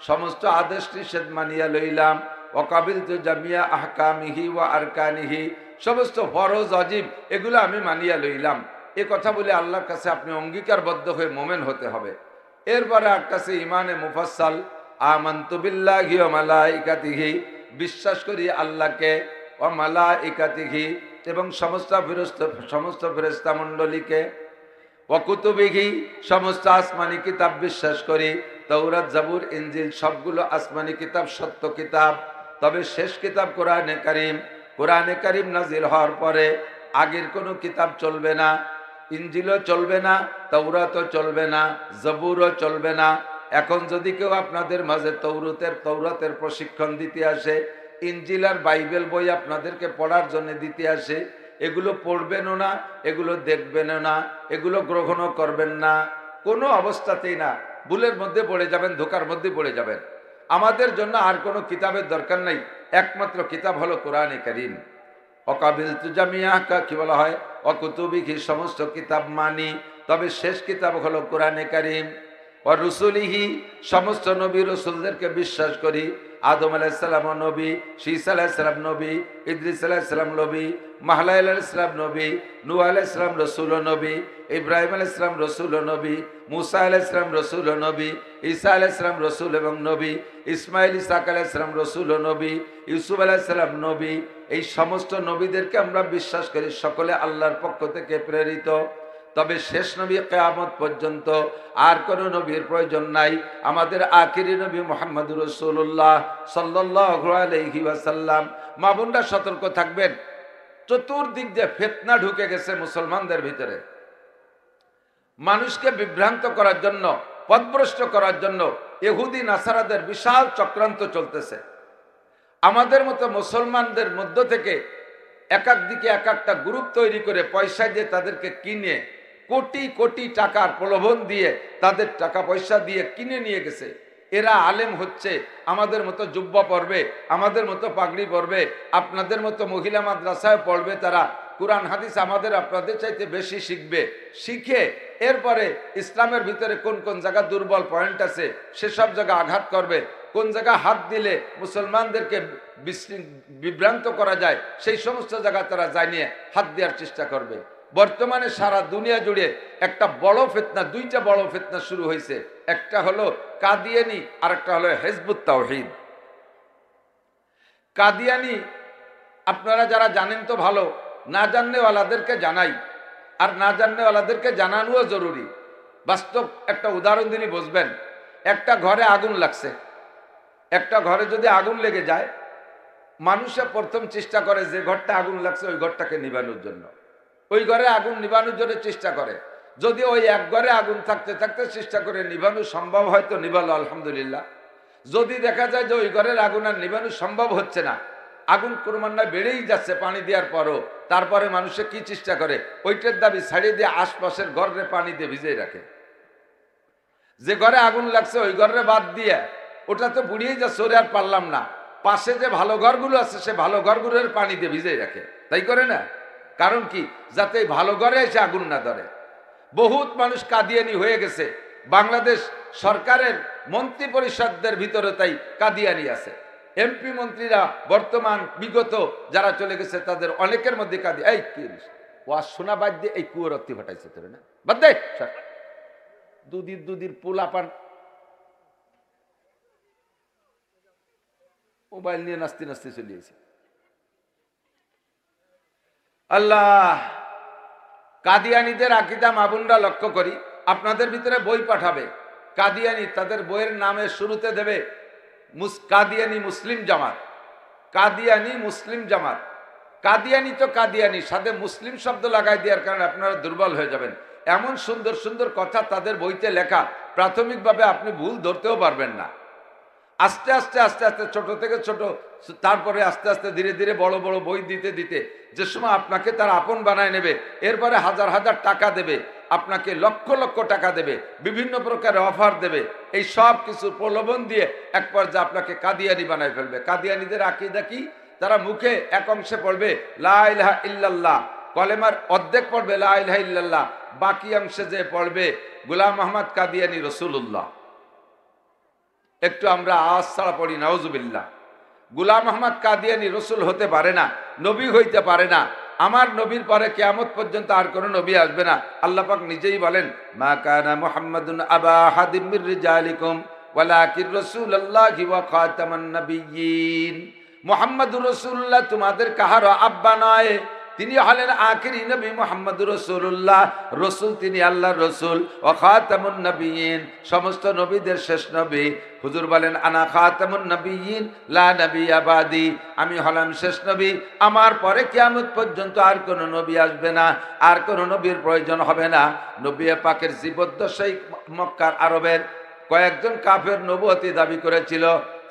সমস্ত আদেশ নিষেধ মানিয়া লইলাম। ওয়া কাবিলতু জামিয়া আহকামিহি ওয়া আরকানিহি, সমস্ত ফরজ ওয়াজিব এগুলো আমি মানিয়া লইলাম। এ কথা বলে আল্লাহর কাছে আপনি অঙ্গীকারবদ্ধ হয়ে মোমেন হতে হবে। এরপরে আসছে ইমানে মুফাসসাল, আমানতু বিল্লাহি ওয়া মালাইকাতিহি, বিশ্বাস করি আল্লাহকে, ওয়া মালাইকাতিহি, এবং সমস্ত ফেরেশতা মণ্ডলীকে, ওয়া কুতুবিহি, সমস্ত আসমানি কিতাব বিশ্বাস করি। তাওরাত, জাবুর, ইনজিল সবগুলো আসমানি কিতাব, সত্য কিতাব। তবে শেষ কিতাব কোরআনে কারীম। কোরআনে কারীম নাজিল হওয়ার পরে আগের কোনো কিতাব চলবে না। ইনজিলও চলবে না, তাওরাতও চলবে না, জাবুরও চলবে না। এখন যদি কেউ আপনাদের মাঝে তৌরাতের প্রশিক্ষণ দিতে আসে, ইনজিল আর বাইবেল বই আপনাদেরকে পড়ার জন্য দিতে আসে, এগুলো পড়বেনও না, এগুলো দেখবেনও না, এগুলো গ্রহণও করবেন না, কোনো অবস্থাতেই না। ভুলের মধ্যে পড়ে যাবেন, ধোকার মধ্যে পড়ে যাবেন। আমাদের জন্য আর কোনো কিতাবের দরকার নাই, একমাত্র কিতাব হলো কোরআনে কারীম। অকাবিলতু জামিয়া, কি বলা হয়, অকুতুবিহি, সমস্ত কিতাব মানি, তবে শেষ কিতাব হলো কোরআনে কারীম। ও রুসুলিহি, সমস্ত নবী রসুলদেরকে বিশ্বাস করি। আদম আলাইহিস সালাম নবী, শীস আলাইহিস সালাম নবী, ইদ্রিস আলাইহিস সালাম নবী, মাহলাইল আলাইহিস সালাম নবী, নূহ আলাইহিস সালাম রাসূল ও নবী, ইব্রাহিম আলাইহিস সালাম রাসূল ও নবী, মুসা আলাইহিস সালাম রাসূল ও নবী, ঈসা আলাইহিস সালাম রাসূল এবং নবী, ইসমাঈল ইসহাক আলাইহিস সালাম রাসূল ও নবী, ইউসুফ আলাইহিস সালাম নবী। এই সমস্ত নবীদেরকে আমরা বিশ্বাস করি, সকলে আল্লাহর পক্ষ থেকে প্রেরিত। তবে শেষ নবী কিয়ামত পর্যন্ত আর কোনো নবীর প্রয়োজন নাই। আমাদের আখিরি নবী মুহাম্মদুর রাসূলুল্লাহ সাল্লাল্লাহু আলাইহি ওয়াসাল্লাম। মা বোনরা সতর্ক থাকবেন, চতুর্দিক দিয়ে ফিতনা ঢুকে গেছে মুসলমানদের ভিতরে। মানুষকে বিভ্রান্ত করার জন্য, পথভ্রষ্ট করার জন্য ইহুদি নাসারাদের বিশাল চক্রান্ত চলতেছে। আমাদের মতো মুসলমানদের মধ্য থেকে এক এক দিকে এক একটা গ্রুপ তৈরি করে পয়সা দিয়ে তাদেরকে কিনে, কোটি কোটি টাকার প্রলোভন দিয়ে, তাদের টাকা পয়সা দিয়ে কিনে নিয়ে গেছে। এরা আলেম হচ্ছে, আমাদের মতো জুব্বা পড়বে, আমাদের মতো পাগড়ি পরবে, আপনাদের মতো মহিলা মাদ্রাসায় পড়বে। তারা কোরআন হাদিস আমাদের আপনাদের চাইতে বেশি শিখবে। শিখে এরপরে ইসলামের ভিতরে কোন কোন জায়গা দুর্বল পয়েন্ট আছে সেসব জায়গা আঘাত করবে। কোন জায়গা হাত দিলে মুসলমানদেরকে বিভ্রান্ত করা যায় সেই সমস্ত জায়গা তারা যায় নিয়ে হাত দেওয়ার চেষ্টা করবে। বর্তমানে সারা দুনিয়া জুড়ে একটা বড় ফিতনা, দুইটা বড় ফিতনা শুরু হয়েছে। একটা হলো কাদিয়ানি, আর একটা হলো হিজবুত তাওহীদ। কাদিয়ানি আপনারা যারা জানেন তো ভালো, না জাননেওয়ালাদেরকে জানাই, আর না জাননেওয়ালাদেরকে জানানোও জরুরি। বাস্তব একটা উদাহরণ দিলে বুঝবেন। একটা ঘরে আগুন লাগছে, একটা ঘরে যদি আগুন লেগে যায়, মানুষে প্রথম চেষ্টা করে যে ঘরটা আগুন লাগছে ওই ঘরটাকে নিবানোর জন্য, ওই ঘরে আগুন নিবানোর জন্য চেষ্টা করে। যদি ওই এক ঘরে আগুন থাকতে থাকতে চেষ্টা করে নিবানো সম্ভব হয় তো নিবালো, আলহামদুলিল্লাহ। যদি দেখা যায় যে ওই ঘরের আগুন আর নিবানো সম্ভব হচ্ছে না, আগুন ক্রমান্বয়ে বেড়েই যাচ্ছে পানি দেওয়ার পরও, তারপরে মানুষে কি চেষ্টা করে, ওইটার দাবি ছাড়িয়ে দিয়ে আশপাশের ঘরে পানি দিয়ে ভিজিয়ে রাখে। যে ঘরে আগুন লাগছে ওই ঘরে বাদ দিয়ে ওটা তো পুড়িয়েই যাচ্ছে, ওরে আর পারলাম না, পাশে যে ভালো ঘরগুলো আছে সে ভালো ঘরগুলোর পানি দিয়ে ভিজিয়ে রাখে, তাই করে না? কারণ কি, যাতে এই ভালো ঘরে এসে আগুন না ধরে। বহুত মানুষ কাদিয়ানি হয়ে গেছে, বাংলাদেশ সরকারের মন্ত্রী পরিষদদের ভিতরে তাই কাদিয়ানি আছে। এমপি মন্ত্রীরা বর্তমান বিগত যারা চলে গেছে তাদের অনেকের মধ্যে এই কি ওয়াজ শোনা বাদ দিয়ে এই কুয়োর রক্তি ঘটাইছে তোরে না, বাদ দে। দুদির পোলাপান মোবাইল নিয়ে নাচতে নাচতে চলিয়েছে। আল্লাহ, কাদিয়ানীদের আকীদা মা বোনরা লক্ষ্য করি, আপনাদের ভিতরে বই পাঠাবে কাদিয়ানি, তাদের বইয়ের নামের শুরুতে দেবে কাদিয়ানি মুসলিম জামাত, কাদিয়ানি মুসলিম জামাত। কাদিয়ানি তো কাদিয়ানি, সাথে মুসলিম শব্দ লাগাই দেওয়ার কারণে আপনারা দুর্বল হয়ে যাবেন। এমন সুন্দর সুন্দর কথা তাদের বইতে লেখা, প্রাথমিকভাবে আপনি ভুল ধরতেও পারবেন না। আস্তে আস্তে আস্তে আস্তে ছোট থেকে ছোট, তারপরে আস্তে আস্তে ধীরে ধীরে বড় বড় বই দিতে দিতে যে সময় আপনাকে তারা আপন বানায় নেবে, এরপরে হাজার হাজার টাকা দেবে, আপনাকে লক্ষ লক্ষ টাকা দেবে, বিভিন্ন প্রকারের অফার দেবে, এই সব কিছু প্রলোভন দিয়ে এক পর্যায়ে আপনাকে কাদিয়ানি বানায় ফেলবে। কাদিয়ানিদের আকীদা কি? তারা মুখে এক অংশে পড়বে লা ইলাহা ইল্লাল্লাহ, কলেমার অর্ধেক পড়বে লা ইলাহা ইল্লাল্লাহ, বাকি অংশে যে পড়বে গোলাম আহমদ কাদিয়ানি রাসূলুল্লাহ। একটু আমরা আওয়াজ ছাড়া পড়ি নাউজুবিল্লাহ। গোলাম আহমদ কাদিয়ানি রসুল হতে পারে না, নবী হইতে পারে না। আমার নবীর পরে কিয়ামত পর্যন্ত আর কোনো নবী আসবে না। আল্লাহ পাক নিজেই বলেন, মা কানা মুহাম্মাদুন আবা আহাদিম মির রিজালিকুম ওয়ালাকিন রাসূলুল্লাহি ওয়া খাতামান নাবিয়্যিন। মুহাম্মাদুর রাসূলুল্লাহ তোমাদের কাহারও আব্বা নয়, তিনি হলেন আখিরি নবী মুহাম্মদুর রাসূলুল্লাহ। রসুল তিনি আল্লাহর রসুল, ও খাতামুন নবিয়্যিন, সমস্ত নবীদের শেষ নবী। হুজুর বলেন, আনা খাতামুন নবিয়্যিন লা নাবিয়্যা বাদি, আমি হলাম শেষ নবী, আমার পরে কিয়ামত পর্যন্ত আর কোনো নবী আসবে না, আর কোনো নবীর প্রয়োজন হবে না। নবী পাকের জীবদ্দশায় মক্কার আরবের কয়েকজন কাফের নবুয়তি দাবি করেছিল,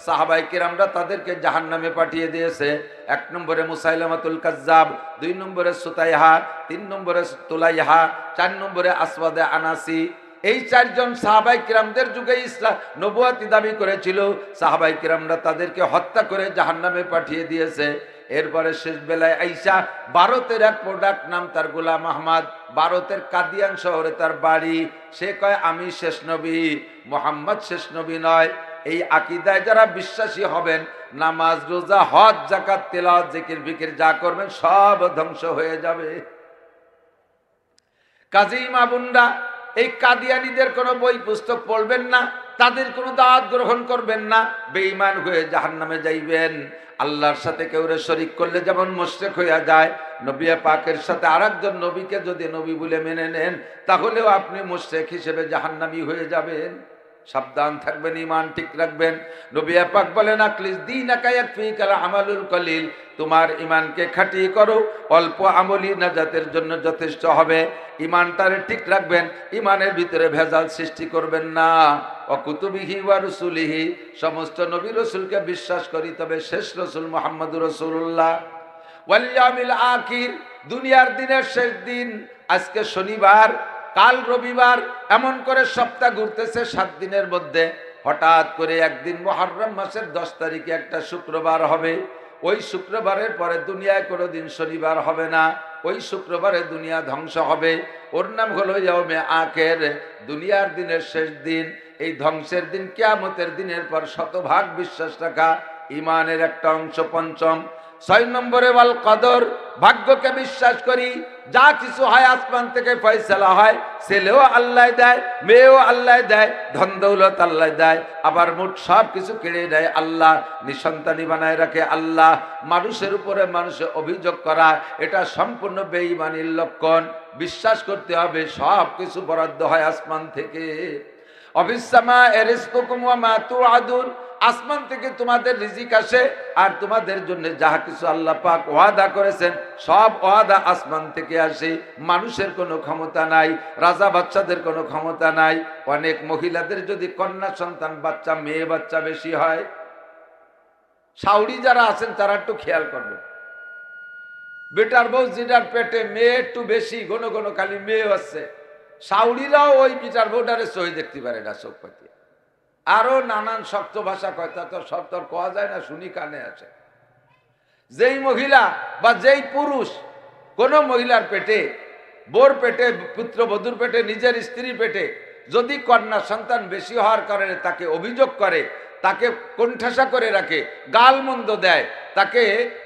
সাহাবায়ে কিরামরা তাদেরকে জাহান্নামে পাঠিয়ে দিয়েছে। 1 নম্বরে মুসাইলামাতুল কাজ্জাব, 2 নম্বরে সুতাইহা, 3 নম্বরে তুলাইহা, 4 নম্বরে আসওয়াদে আনাসি। এই 4 জন সাহাবায়ে কিরামদের যুগে ইসলাম নবুয়তি দাবি করেছিল, সাহাবায়ে কিরামরা তাদেরকে হত্যা করে জাহান্নামে পাঠিয়ে দিয়েছে। এরপরে শেষ বেলায় আইসা ভারতের এক প্রোডাক্ট, নাম তার গোলাম আহমদ, ভারতের কাদিয়ান শহরে তার বাড়ি। সে কয় আমি শেষ নবী, মুহাম্মদ শেষ নবী নয়। এই আকীদায় যারা বিশ্বাসী হবেন, নামাজ রোজা হজ যাকাত তেলাওয়াত জিকির বিকির যা করবেন সব ধ্বংস হয়ে যাবে। কাজী মা বোনরা, এই কাদিয়ানীদের কোনো বই পুস্তক পড়বেন না, তাদের কোনো দাওয়াত গ্রহণ করবেন না, বেঈমান হয়ে জাহান্নামে যাইবেন। আল্লাহর সাথে কেউরে শরীক করলে যেমন মুশরিক হইয়া যায়, নবী পাকের সাথে আরেকজন নবীকে যদি নবী বলে মেনে নেন, তাহলেও আপনি মুশরিক হিসেবে জাহান্নামী হয়ে যাবেন। সাবধান থাকবেন, ঈমান ঠিক রাখবেন। নবী পাক বলেন, আখলিস দীনাকা ইয়াকফিকাল আমালুল কলিল, তোমার ঈমানকে খাঁটি করো, অল্প আমলই নাজাতের জন্য যথেষ্ট হবে। ঈমানটারে ঠিক রাখবেন, ঈমানের ভিতরে ভেজাল সৃষ্টি করবেন না। ওয়া কুতুবিহি ওয়া রুসুলিহি, সমস্ত নবী রাসূলকে বিশ্বাস করি, তবে শেষ রাসূল মুহাম্মদুর রাসূলুল্লাহ। ওয়াল ইয়াউমিল আখির, দুনিয়ার দিনের শেষ দিন। আজকে শনিবার, কাল রবিবার, এমন করে সপ্তাহ ঘুরতেছে 7 দিনের মধ্যে। হঠাৎ করে একদিন মুহররম মাসের 10 তারিখে একটা শুক্রবার হবে। ওই শুক্রবারের পরে দুনিয়ায় কোনোদিন শনিবার হবে না, ওই শুক্রবারে দুনিয়া ধ্বংস হবে। ওর নাম হলো ইয়াউমে আখির, দুনিয়ার দিনের শেষ দিন। এই ধ্বংসের দিন, কিয়ামতের দিনের পর শতভাগ বিশ্বাস রাখা ঈমানের একটা অংশ। পঞ্চম 6 নম্বরে ওয়াল কদর, ভাগ্যকে বিশ্বাস করি। যা কিছু হয় আসমান থেকে ফয়সালা হয়। ছেলেও আল্লাহ দেয়, মেয়েও আল্লাহ দেয়, ধন দৌলত আল্লাহ দেয়, আবার মোট সব কিছু কেড়ে দেয় আল্লাহ। নিঃসন্তানী বানায় রাখে আল্লাহ। মানুষের উপরে মানুষের অভিযোগ করা, এটা সম্পূর্ণ বেঈমানির লক্ষণ। বিশ্বাস করতে হবে সব কিছু বরাদ্দ হয় আসমান থেকে। অফিসামা এরিজকুকুম ওয়া মা তুআদুন, আসমান থেকে তোমাদের রিজিক আসে, আর তোমাদের জন্য যাহা কিছু আল্লাহ পাক ওয়াদা করেছেন সব ওয়াদা আসমান থেকে আসে। মানুষের কোনো ক্ষমতা নাই, রাজা বাচ্চাদের কোনো ক্ষমতা নাই। অনেক মহিলাদের যদি কন্যা সন্তান বাচ্চা, মেয়ে বাচ্চা বেশি হয়, সাউরি যারা আছেন তারা একটু খেয়াল করবেন। বেটার বউ যেটার পেটে মেয়ে একটু বেশি, ঘন ঘন খালি মেয়ে হচ্ছে, সাউরিরাও ওই বেটার বউটারে সহি দেখতে পারে না চোখ পাতিয়ে। আরো নানান শক্ত ভাষা কয়, তা তো সব তোর কোয়া যায় না, শুনি কানে আসে। যেই মহিলা বা যেই পুরুষ কোন মহিলার পেটে, বোর পেটে, পুত্রবধূর পেটে, নিজের স্ত্রীর পেটে যদি কন্যা সন্তান বেশি হওয়ার কারণে তাকে অভিযোগ করে, তাকে কোণঠাসা করে রাখে, গালমন্দ দেয়, তাকে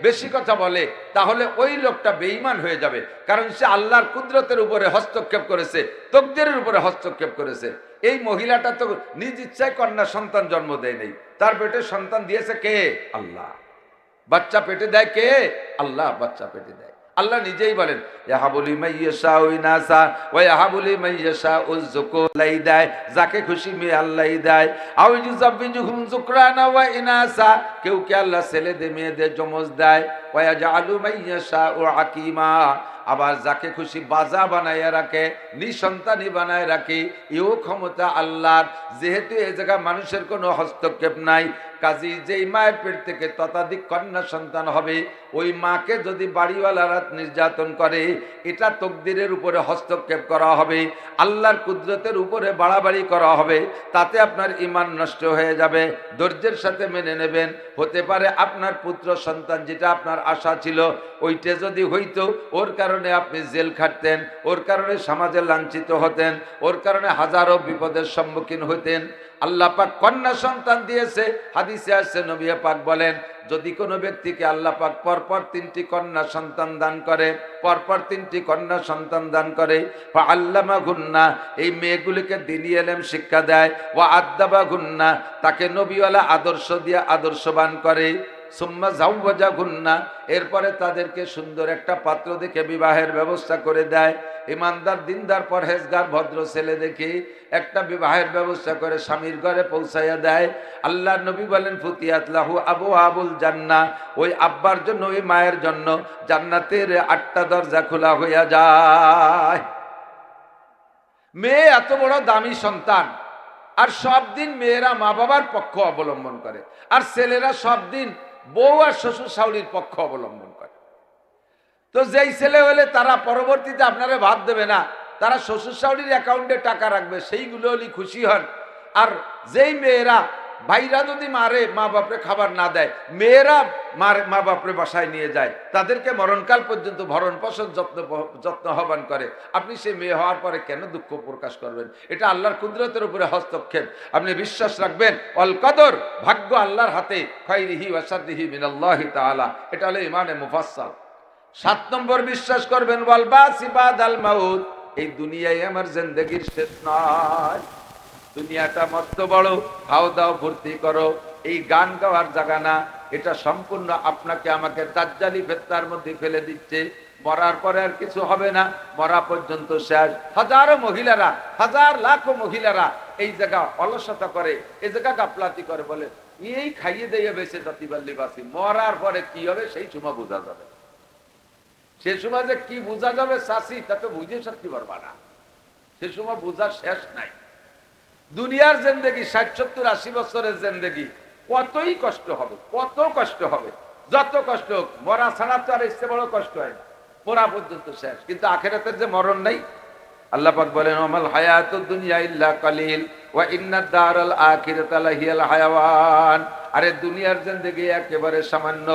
বেশি কথা বলে, তাহলে ওই লোকটা বেঈমান হয়ে যাবে। কারণ সে আল্লাহর কুদরতের উপরে হস্তক্ষেপ করেছে, তকদিরের উপরে হস্তক্ষেপ করেছে। এই মহিলাটা তো নিজ ইচ্ছায় কন্যা সন্তান জন্ম দেয় নেই, তার পেটে সন্তান দিয়েছে কে? আল্লাহ। বাচ্চা পেটে দেয় কে? আল্লাহ বাচ্চা পেটে দেয়। আল্লাহ নিজেই বলেন, ইয়াহাবুলি মাইয়াশা ইনাসা ওয়া ইয়াহাবুলি মাইয়াশা উযকুর, আল্লাহই দেয় যাকে খুশি মেয়ে, আল্লাহই দেয়। আও ইউযাব্বিজুহুম যুকরানা ওয়া ইনাসা, কেউ কে আল্লাহ ছেলে দে মেয়ে দে জমজ দেয়। ওয়া ইয়াজআলু মাইয়াশা আকিমা, আবার যাকে খুশি বাজা বানায় রাখে, নিঃসন্তানই বানায় রাখে। এও ক্ষমতা আল্লাহর। যেহেতু এ জায়গায় মানুষের কোনো হস্তক্ষেপ নাই, কাজী যেই মায়ের পেট থেকে ততাধিক কন্যা সন্তান হবে, ওই মাকে যদি বাড়িওয়ালারা নির্যাতন করে, এটা তকদিরের উপরে হস্তক্ষেপ করা হবে, আল্লাহর কুদরতের উপরে বাড়াবাড়ি করা হবে। তাতে আপনার ঈমান নষ্ট হয়ে যাবে। ধৈর্যের সাথে মেনে নেবেন। হতে পারে আপনার পুত্র সন্তান যেটা আপনার আশা ছিল, ওইটা যদি হইতো, ওর কারণে আপনি জেল খাটতেন, ওর কারণে সমাজে লাঞ্ছিত হতেন, ওর কারণে হাজারো বিপদের সম্মুখীন হইতেন। আল্লাহ পাক কন্যা সন্তান দিয়েছে। হাদিসে আসছে, নবী পাক বলেন, যদি কোনো ব্যক্তিকে আল্লাহ পাক পরপর 3টি কন্যা সন্তান দান করে, পরপর 3টি কন্যা সন্তান দান করে, ফাআল্লামাহুন্না, এই মেয়েগুলিকে দ্বীনি ইলম শিক্ষা দেয়, ওয়া আদ্দাবাহুন্না, তাকে নবীওয়ালা আদর্শ দিয়ে আদর্শবান করে, সুম্মা যাওয়াজাহুন্না, এরপরে তাদেরকে সুন্দর একটা পাত্র দেখে বিবাহের ব্যবস্থা করে দেয়। ইমানদার, দিনদার, পরহেজগার, ভদ্র ছেলে দেখে একটা বিবাহের ব্যবস্থা করে স্বামীর ঘরে পৌঁছাইয়া দেয়। আল্লাহর নবী বলেন, ফুতিয়াত লাহু আবওয়াবুল জান্নাহ, ওই আব্বার জন্য, ওই মায়ের জন্য জান্নাতের 8টা দরজা খোলা হইয়া যায়। মেয়ে এত বড় দামি সন্তান, আর সব দিন মেয়েরা মা বাবার পক্ষ অবলম্বন করে, আর ছেলেরা সব দিন বউ আর শ্বশুর শাশুড়ির পক্ষ অবলম্বন করে। তো যেই ছেলে হলে তারা পরবর্তীতে আপনারা ভাত দেবে না, তারা শ্বশুর শাশুড়ির অ্যাকাউন্টে টাকা রাখবে, সেইগুলো হলে খুশি হন। আর যেই মেয়েরা, ভাইরা যদি মারে, মা বাপরে খাবার না দেয়, মেয়েরা মা বাপরে বাসায় নিয়ে যায়, তাদেরকে মরণকাল পর্যন্ত ভরণ পোষণ যত্ন আহ্বান করে, আপনি সেই মেয়ে হওয়ার পরে কেন দুঃখ প্রকাশ করবেন? এটা আল্লাহর কুদরতের উপরে হস্তক্ষেপ। আপনি বিশ্বাস রাখবেন, অল কদর, ভাগ্য আল্লাহর হাতে, খাইরিহি ওয়া শাররিহি মিনাল্লাহি তাআলা। এটা হলো ইমানে মুফাসসাল। 7 নম্বর বিশ্বাস করবেন, ওয়াল বাসি বাদাল মাউত, এই দুনিয়ায় আমার জিন্দেগির শেষ নয়। দুনিয়াটা মস্ত বড়, খাও দাও ফুর্তি করো, এই গান গাওয়ার জায়গা না। এটা সম্পূর্ণ আপনাকে আমাকে দাজ্জালি ফেতনার মধ্যে ফেলে দিচ্ছে। মরার পরে আর কিছু হবে না, মরা পর্যন্ত শেষ। হাজারো মহিলারা, হাজার লাখো মহিলারা এই জায়গা অলসতা করে, এই জায়গা গাফলাতি করে, বলে এই খাইয়ে দিয়ে বেঁচে জাতিবাল্লি বাসি, মরার পরে কি হবে সেই সময় বোঝা যাবে। সে সময় যে কি বোঝা যাবে চাষি, তা তো বুঝে সত্যি পারবা না, সে সময় বোঝার শেষ নাই। দুনিয়ার জিন্দেগি 60-70-80 বছরের জিন্দেগি, কতই কষ্ট হবে, কত কষ্ট হবে। যত কষ্ট হোক, মরা ছাড়া তো আর ইচ্ছে বড় কষ্ট হয় না, মরা পর্যন্ত শেষ। কিন্তু আখিরাতের যে মরণ নাই, আল্লাহ পাক বলেন, ওমাল হায়াতুদ দুনিয়া ইল্লা কালিল ওয়া ইন্নাদ দারাল আখিরাতা লাহিয়াল হায়াওয়ান। আরে দুনিয়ার জিন্দেগি একেবারে সামান্য,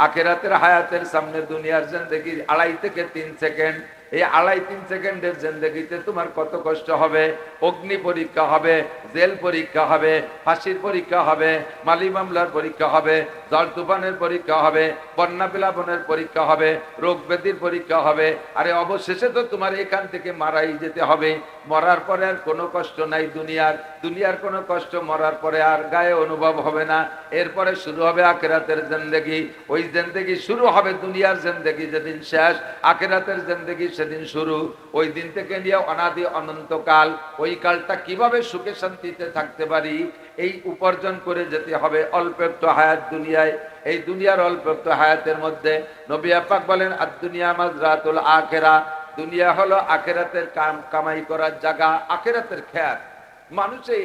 আখিরাতের হায়াতের সামনে দুনিয়ার জিন্দেগি 2.5 থেকে 3 সেকেন্ড। এই 2.5-3 সেকেন্ডের জিন্দেগিতে তোমার কত কষ্ট হবে। অগ্নি পরীক্ষা হবে, জেল পরীক্ষা হবে, ফাঁসির পরীক্ষা হবে, মালি মামলার পরীক্ষা হবে, জল তুফানের পরীক্ষা হবে, বন্যা প্লাবনের পরীক্ষা হবে, রোগ ব্যাধির পরীক্ষা হবে। আরে অবশেষে তো তোমার এখান থেকে মারাই যেতে হবে। মরার পরে আর কোনো কষ্ট নাই দুনিয়ার কোনো কষ্ট মরার পরে আর গায়ে অনুভব হবে না। এরপরে শুরু হবে আখিরাতের জিন্দেগি। ওই জিন্দেগি শুরু হবে, দুনিয়ার জিন্দেগি যেদিন শেষ, আখিরাতের জিন্দেগি সেদিন শুরু। ওই দিন থেকে নিয়ে অনাদি অনন্তকাল, ওই কালটা কিভাবে সুখে শান্তিতে থাকতে পারি, এই উপার্জন করে যেতে হবে। অল্প একটু হায়াত দুনিয়ায়, এই দুনিয়ার অল্প একটু হায়াতের মধ্যে নবী পাক বলেন, আদ-দুনিয়া মাজরাতুল আখিরা, দুনিয়া হলো আখিরাতের কামাই করার জায়গা, আখিরাতের খেত। মানুষে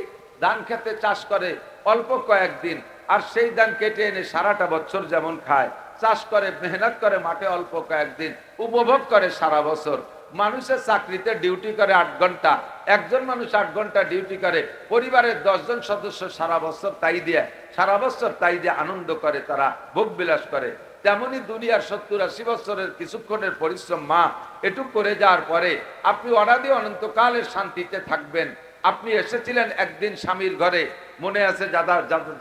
ধান খেতে চাষ করে অল্প কয়েকদিন, আর সেই ধান কেটে এনে সারাটা বছর যেমন খায়, চাষ করে, মেহনত করে মাঠে অল্প কয়েকদিন, উপভোগ করে সারা বছর। মানুষের চাকরিতে ডিউটি করে 8 ঘন্টা, একজন মানুষ 8 ঘন্টা ডিউটি করে, পরিবারের 10 জন সদস্য সারা বছর তাই দিয়ে আনন্দ করে, তারা ভোগ বিলাস করে। তেমনি দুনিয়ার 70-80 বছরের কিছুক্ষণের পরিশ্রম মা এটুক করে যাওয়ার পরে আপনি অনাদি অনন্তকালের শান্তিতে থাকবেন। আপনি এসেছিলেন একদিন স্বামীর ঘরে, মনে আছে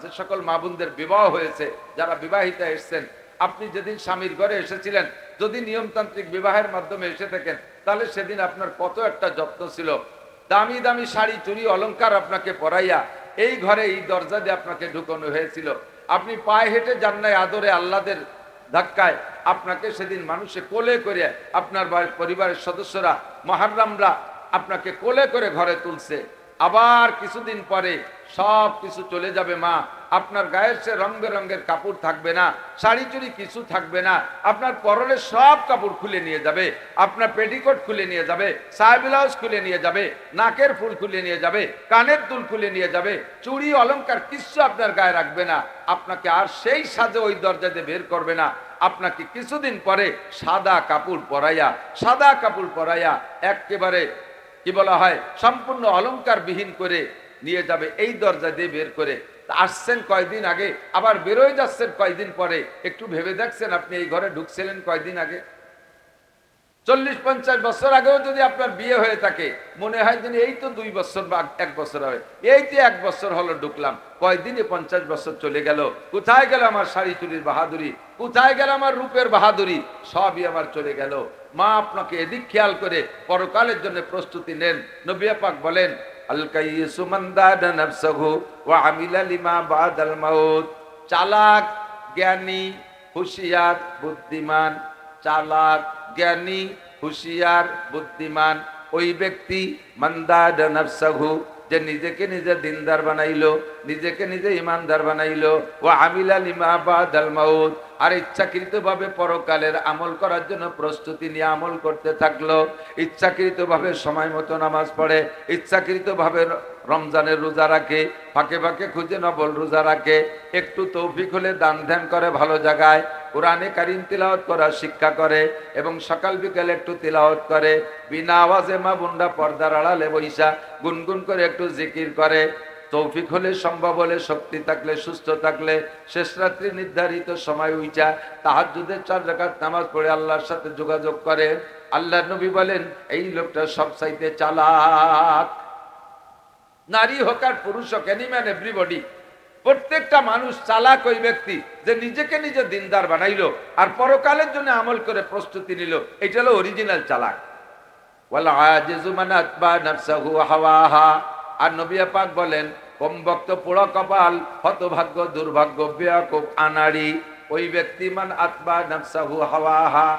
যে সকল মা বোনদের বিবাহ হয়েছে, যারা বিবাহিতা এসেছেন, আপনি যেদিন স্বামীর ঘরে এসেছিলেন, যদি নিয়মতান্ত্রিক বিবাহের মাধ্যমে এসে থাকেন, তাহলে সেদিন আপনার কত একটা যত্ন ছিল। দামি দামি শাড়ি চুড়ি অলংকার আপনাকে পরাইয়া এই ঘরে এই দরজা দিয়ে আপনাকে ঢুকানো হয়েছিল। আপনি পায়ে হেঁটে যান নাই আদরে, আল্লাদের ধাক্কায় আপনাকে সেদিন মানুষে কোলে করে, আপনার পরিবারের সদস্যরা, মুহররমরা আপনাকে কোলে করে ঘরে তুলছে। আবার কিছুদিন পরে সব কিছু চলে যাবে মা, আপনার গায়ের সে রং বেরঙের কাপড় থাকবে না, শাড়ি চুড়ি কিছু থাকবে না, আপনার পরনের সব কাপড় খুলে নিয়ে যাবে, আপনার পেটিকোট খুলে নিয়ে যাবে, সায়া ব্লাউজ খুলে নিয়ে যাবে, নাকের ফুল খুলে নিয়ে যাবে, কানের দুল খুলে নিয়ে যাবে, চুড়ি অলংকার কিছু আপনার গায়ে রাখবে না, আপনাকে আর সেই সাজে ওই দরজা দিয়ে বের করবে না। আপনাকে কিছুদিন পরে সাদা কাপড় পরাইয়া একেবারে কি বলা হয়, সম্পূর্ণ অলংকার বিহীন করে নিয়ে যাবে, এই দরজা দিয়ে বের করে। আসছেন কয়দিন আগে, আবার বেরোয় যাচ্ছেন কয়দিন পরে। একটু ভেবে দেখছেন আপনি এই ঘরে ঢুকছিলেন কয়দিন আগে? 40-50 বছর আগেও যদি আপনার বিয়ে হয়ে থাকে, মনে হয় যে এই তো 2 বছর বা 1 বছর হবে, এই তো 1 বছর হলো ঢুকলাম, কয়দিনে 50 বছর চলে গেল। কোথায় গেল আমার শাড়ি চুড়ির বাহাদুরি, কোথায় গেল আমার রূপের বাহাদুরি, সবই আমার চলে গেল। মা আপনাকে এদিক খেয়াল করে পরকালের জন্য প্রস্তুতি নেন। নবী পাক বলেন, আল কাইয়িসু মান দাদা নাফসাহু ওয়া আমিলা লিমা বাদাল মাউত। চালাক, জ্ঞানী, হুঁশিয়ার, বুদ্ধিমান, চালাক, জ্ঞানী, হুঁশিয়ার, বুদ্ধিমান ওই ব্যক্তি, মান দাদা নাফসাহু, যে নিজেকে নিজে দিনদার বানাইলো, নিজেকে নিজে ইমানদার বানাইলো, ওয়া আমিলা লিমা বাদাল মাউত, আর ইচ্ছাকৃতভাবে পরকালের আমল করার জন্য প্রস্তুতি নিয়ে আমল করতে থাকলো, ইচ্ছাকৃতভাবে সময় মতো নামাজ পড়ে, ইচ্ছাকৃতভাবে রমজানের রোজা রাখে, ফাঁকে ফাঁকে খুঁজে নফল রোজা রাখে, একটু তৌফিক হলে দান ধ্যান করে ভালো জায়গায়, কোরআনে কারীম তিলাওয়াত করার শিক্ষা করে এবং সকাল বিকাল একটু তিলাওয়াত করে, বিনা আওয়াজে মা বোনরা পর্দার আড়ালে বইসা গুনগুন করে একটু জিকির করে, তৌফিক হলে, সম্ভব হলে, শক্তি থাকলে, সুস্থ থাকলে শেষ রাত্রি নির্ধারিত সময় উইচা তাহাজ্জুদের 4 রাকাত নামাজ পড়ে আল্লাহর সাথে যোগাযোগ করে। আল্লাহর নবী বলেন, এই লোকটা সবচাইতে চালাক। নারী হোক আর পুরুষ হোক, এনিম্যান এভরিবডি, প্রত্যেকটা মানুষ চালাক ওই ব্যক্তি যে নিজেকে নিজে দিনদার বানাইলো আর পরকালের জন্য আমল করে প্রস্তুতি নিল, এটা হলো অরিজিনাল চালাক। ওয়াল আজিজু মান আতবা নাফসাহু হাওয়াহা। আর নবী পাক বলেন, কম ভক্ত পোড়া কপাল, হতভাগ্য, দুর্ভাগ্য, বেয়াকুব, আনাড়ি ওই ব্যক্তি, মান আতবা নাফসাহু হাওয়াহা,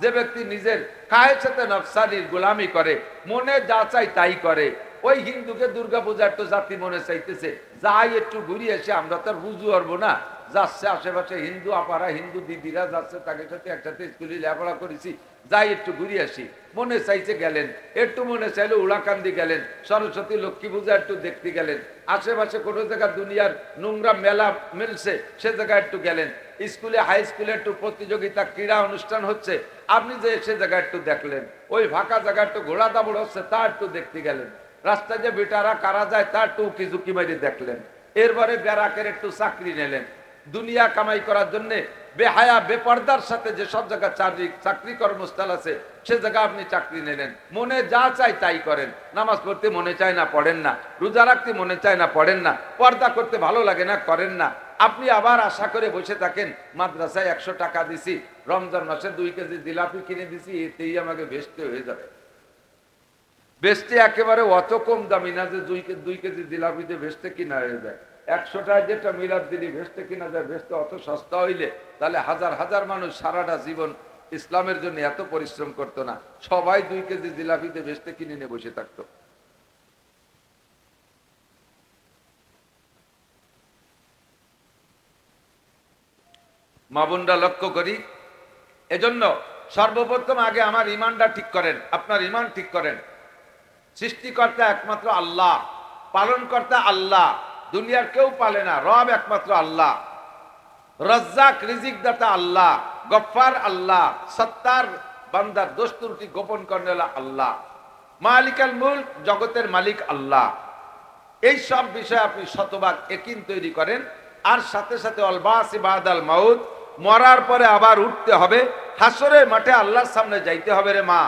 যে ব্যক্তি নিজের কায়েসাতে নফসানির গোলামি করে, মনে যা চাই তাই করে। ওই হিন্দুকে দুর্গা পূজার তো জাতি মনে চাইতেছে, যাই একটু ঘুরিয়ে এসে, আমরা তো আর বুঝু পারবো না, যাচ্ছে আশেপাশে হিন্দু আপারা, হিন্দু দিদিরা যাচ্ছে, তাদের সাথে একসাথে স্কুলে লেখাপড়া করেছি, যাই একটু ঘুরিয়ে আসি, মনে চাইছে গেলেন, একটু মনে চাইলে উড়াকান্দি গেলেন, সরস্বতী লক্ষ্মী পূজা একটু দেখতে গেলেন, আশেপাশে কোনো জায়গায় দুনিয়ার নোংরা মেলা মিলছে সে জায়গায় একটু গেলেন, স্কুলে হাই স্কুলে একটু প্রতিযোগিতা ক্রীড়া অনুষ্ঠান হচ্ছে, আপনি যে সে জায়গায় একটু দেখলেন, ওই ফাঁকা জায়গা একটু ঘোড়া দাবড় হচ্ছে তা একটু দেখতে গেলেন, রাস্তায় যে বেটারা কারা যায় তার টুকি ঝুঁকি মারি দেখলেন, এরপরে ব্যারাকের একটু চাকরি নিলেন, দুনিয়া কামাই করার জন্য বেহায়া বেপর্দার সাথে যে সব জায়গায় চাকরি কর্মস্থল আছে সে জায়গায় আপনি চাকরি নিলেন, মনে যা চাই তাই করেন, নামাজ পড়তে মনে চায় না পড়েন না, রোজা রাখতে মনে চায় না পড়েন না, পর্দা করতে ভালো লাগে না করেন না, আপনি আবার আশা করে বসে থাকেন মাদ্রাসায় 100 টাকা দিছি, রমজান মাসে 2 কেজি জিলাপি কিনে দিছি, এতেই আমাকে বেচতে হয়ে যাবে। বেচতে একেবারে অত কম দামি না যে 2 কেজি জিলাপিতে বেচতে কিনা হয়ে যায়। 100 টাকা যেটা মিলাদ দিলি বেচতে কিনা যায়, বেচতে অত সস্তা হইলে তাহলে হাজার হাজার মানুষ সারাটা জীবন ইসলামের জন্য এত পরিশ্রম করতো না, সবাই 2 কেজি জিলাপিতে বেচতে কিনে নিয়ে বসে থাকতো। মা বোনরা লক্ষ্য করি, এজন্য সর্বপ্রথম আগে আমার ইমানটা ঠিক করেন, আপনার ইমান ঠিক করেন। সৃষ্টিকর্তা একমাত্র আল্লাহ, পালনকর্তা আল্লাহ, দুনিয়ার কেউ পালে না, রব একমাত্র আল্লাহ। রাজ্জাক রিজিক দাতা আল্লাহ, গফফার আল্লাহ, সত্তার বান্দার দোষ ত্রুটি গোপন করেন আল্লাহ, মালিকাল মুলক জগতের মালিক আল্লাহ। এই সব বিষয়ে আপনি শতভাগ ইয়াকিন তৈরি করেন। আর সাথে সাথে অলবাসি বাদাল মাউত, মরার পরে আবার উঠতে হবে, হাসরের মাঠে আল্লাহর সামনে যাইতে হবে। রে মা,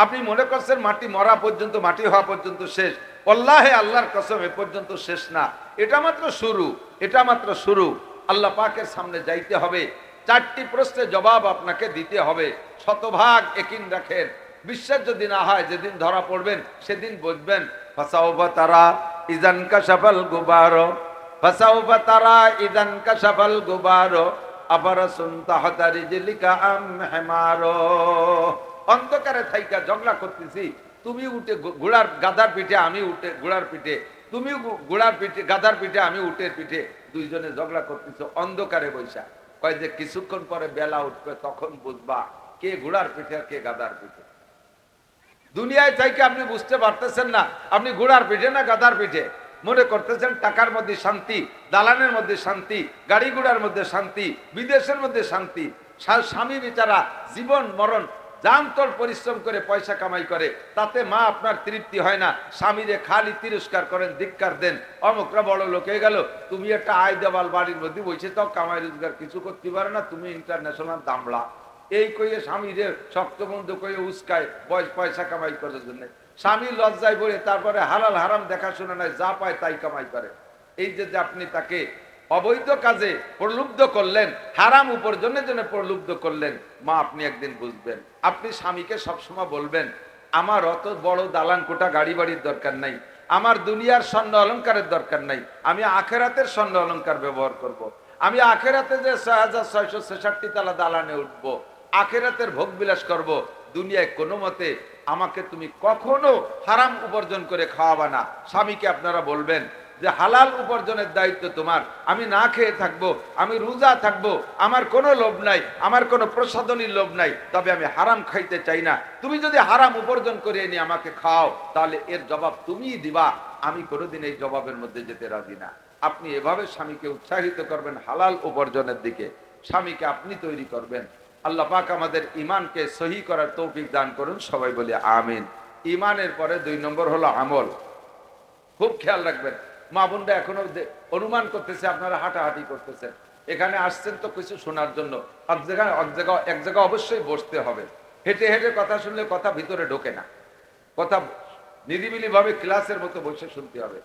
আপনি মনে করছেন মাটি মরা পর্যন্ত, মাটি হওয়া পর্যন্ত শেষ। আল্লাহে আল্লাহর কসম, এ পর্যন্ত শেষ না, এটা মাত্র শুরু, এটা মাত্র শুরু। আল্লাহ পাকের সামনে যাইতে হবে, 4টি প্রশ্নের জবাব আপনাকে দিতে হবে। শতভাগ ইয়াকিন রাখেন। বিশ্বাস যদি না হয়, যেদিন ধরা পড়বেন সেদিন বুঝবেন। ফাসাউফা তারা ইজান কাশাফাল গুবারো, ফাসাউফা তারা ইজান কাশাফাল গুবারো, আবারাসুন তাহতা রিজলিকা আম হিমারো। অন্ধকারে থাইকা ঝগড়া করতেছি, তুমি উঠে ঘোড়ার গাধার পিঠে, আমি উঠে ঘোড়ার পিঠে, তুমি ঘোড়ার পিঠে গাধার পিঠে, আমি উটের পিঠে, দুইজনে ঝগড়া করতেছো অন্ধকারে বৈশা। কয় যে কিছুক্ষণ পরে বেলা উঠবে, তখন বুঝবা কে ঘোড়ার পিঠে আর কে গাধার পিঠে। দুনিয়ায় থাইকে আপনি বুঝতে পারতেছেন না আপনি ঘোড়ার পিঠে না গাধার পিঠে। মনে করতেছেন টাকার মধ্যে শান্তি, দালানের মধ্যে শান্তি, গাড়ি ঘোড়ার মধ্যে শান্তি, বিদেশের মধ্যে শান্তি। স্বামী বেচারা জীবন মরণ জানতর পরিশ্রম করে পয়সা কামাই করে, তাতে মা আপনার তৃপ্তি হয় না। স্বামীরে খালি তিরস্কার করেন, ধিক্কার দেন, অমুকরা বড় লোক হয়ে গেল, তুমি একটা আয় দেওয়াল বাড়ির মধ্যে বসে তাও কামাই রোজগার কিছু করতে পারে না, তুমি ইন্টারন্যাশনাল দামড়া। এই কইয়ে স্বামীরে শক্ত বন্ধ করে উস্কায় পয়সা কামাই করার জন্য। স্বামী লজ্জায় পড়ে তারপরে হালাল হারাম দেখাশোনা নাই, যা পায় তাই কামাই করে। এই যে আপনি তাকে অবৈধ কাজে প্রলুব্ধ করলেন, হারাম উপার্জনের জন্য প্রলুব্ধ করলেন, মা আপনি একদিন বুঝবেন। আপনি স্বামীকে সবসময় বলবেন, আমার অত বড় দালান কোটা গাড়ি বাড়ির দরকার নাই, আমার দুনিয়ার স্বর্ণ অলংকারের দরকার নাই, আমি আখেরাতের স্বর্ণ অলংকার ব্যবহার করব। আমি আখেরাতে যে 6666 তালা দালানে উঠবো, আখেরাতের ভোগ বিলাস করব। দুনিয়ায় কোনো মতে আমাকে তুমি কখনো হারাম উপার্জন করে খাওয়াবা না। স্বামীকে আপনারা বলবেন যে হালাল উপার্জনের দায়িত্ব তোমার, আমি না খেয়ে থাকবো, আমি রোজা থাকবো, আমার কোনো লোভ নাই, আমার কোনো প্রসাদনীর লোভ নাই, তবে আমি হারাম খাইতে চাই না। তুমি যদি হারাম উপার্জন করে এনে আমাকে খাও, তাহলে এর জবাব তুমিই দিবা, আমি কোনোদিন এই জবাবের মধ্যে যেতে রাজি না। আপনি এভাবে স্বামীকে উৎসাহিত করবেন হালাল উপার্জনের দিকে, স্বামীকে আপনি তৈরি করবেন। আল্লাহ পাক আমাদের ইমানকে সহি করার তৌফিক দান করুন, সবাই বলে আমিন। ইমানের পরে 2 নম্বর হলো আমল। খুব খেয়াল রাখবেন, মা বোনরা এখনো অনুমান করতেছে আপনারা হাঁটাহাঁটি করতেছেন, এখানে আসছেন তো কিছু শোনার জন্য। এক জায়গায় অবশ্যই বসতে হবে। হেঁটে হেঁটে কথা শুনলে কথা ভিতরে ঢোকে না, কথা নিরিবিলি ভাবে ক্লাসের মতো বসে শুনতে হবে।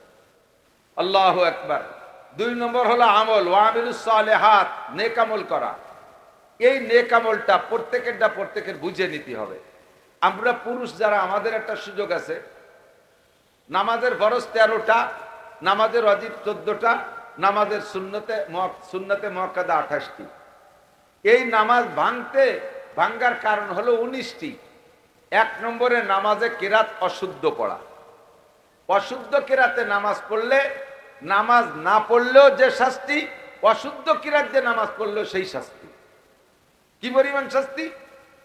আল্লাহু আকবার। 2 নম্বর হলো আমল, ওয়ামিলুস সালেহাত, নেক আমল করা। এই নেক আমলটা প্রত্যেকের বুঝে নিতে হবে। আমরা পুরুষ যারা, আমাদের একটা সুযোগ আছে, নামাজের ফরজ 13টা, নামাজের ওয়াজিব 14টা, নামাজের সুন্নতে মুআক্কাদা 28টি। এই নামাজ ভাঙ্গার কারণ হলো 19টি। 1 নম্বরে নামাজে কিরাত অশুদ্ধ পড়া। অশুদ্ধ কিরাতে নামাজ পড়লে, নামাজ না পড়লেও যে শাস্তি, অশুদ্ধ কিরাত যে নামাজ পড়লেও সেই শাস্তি। কি পরিমাণ শাস্তি!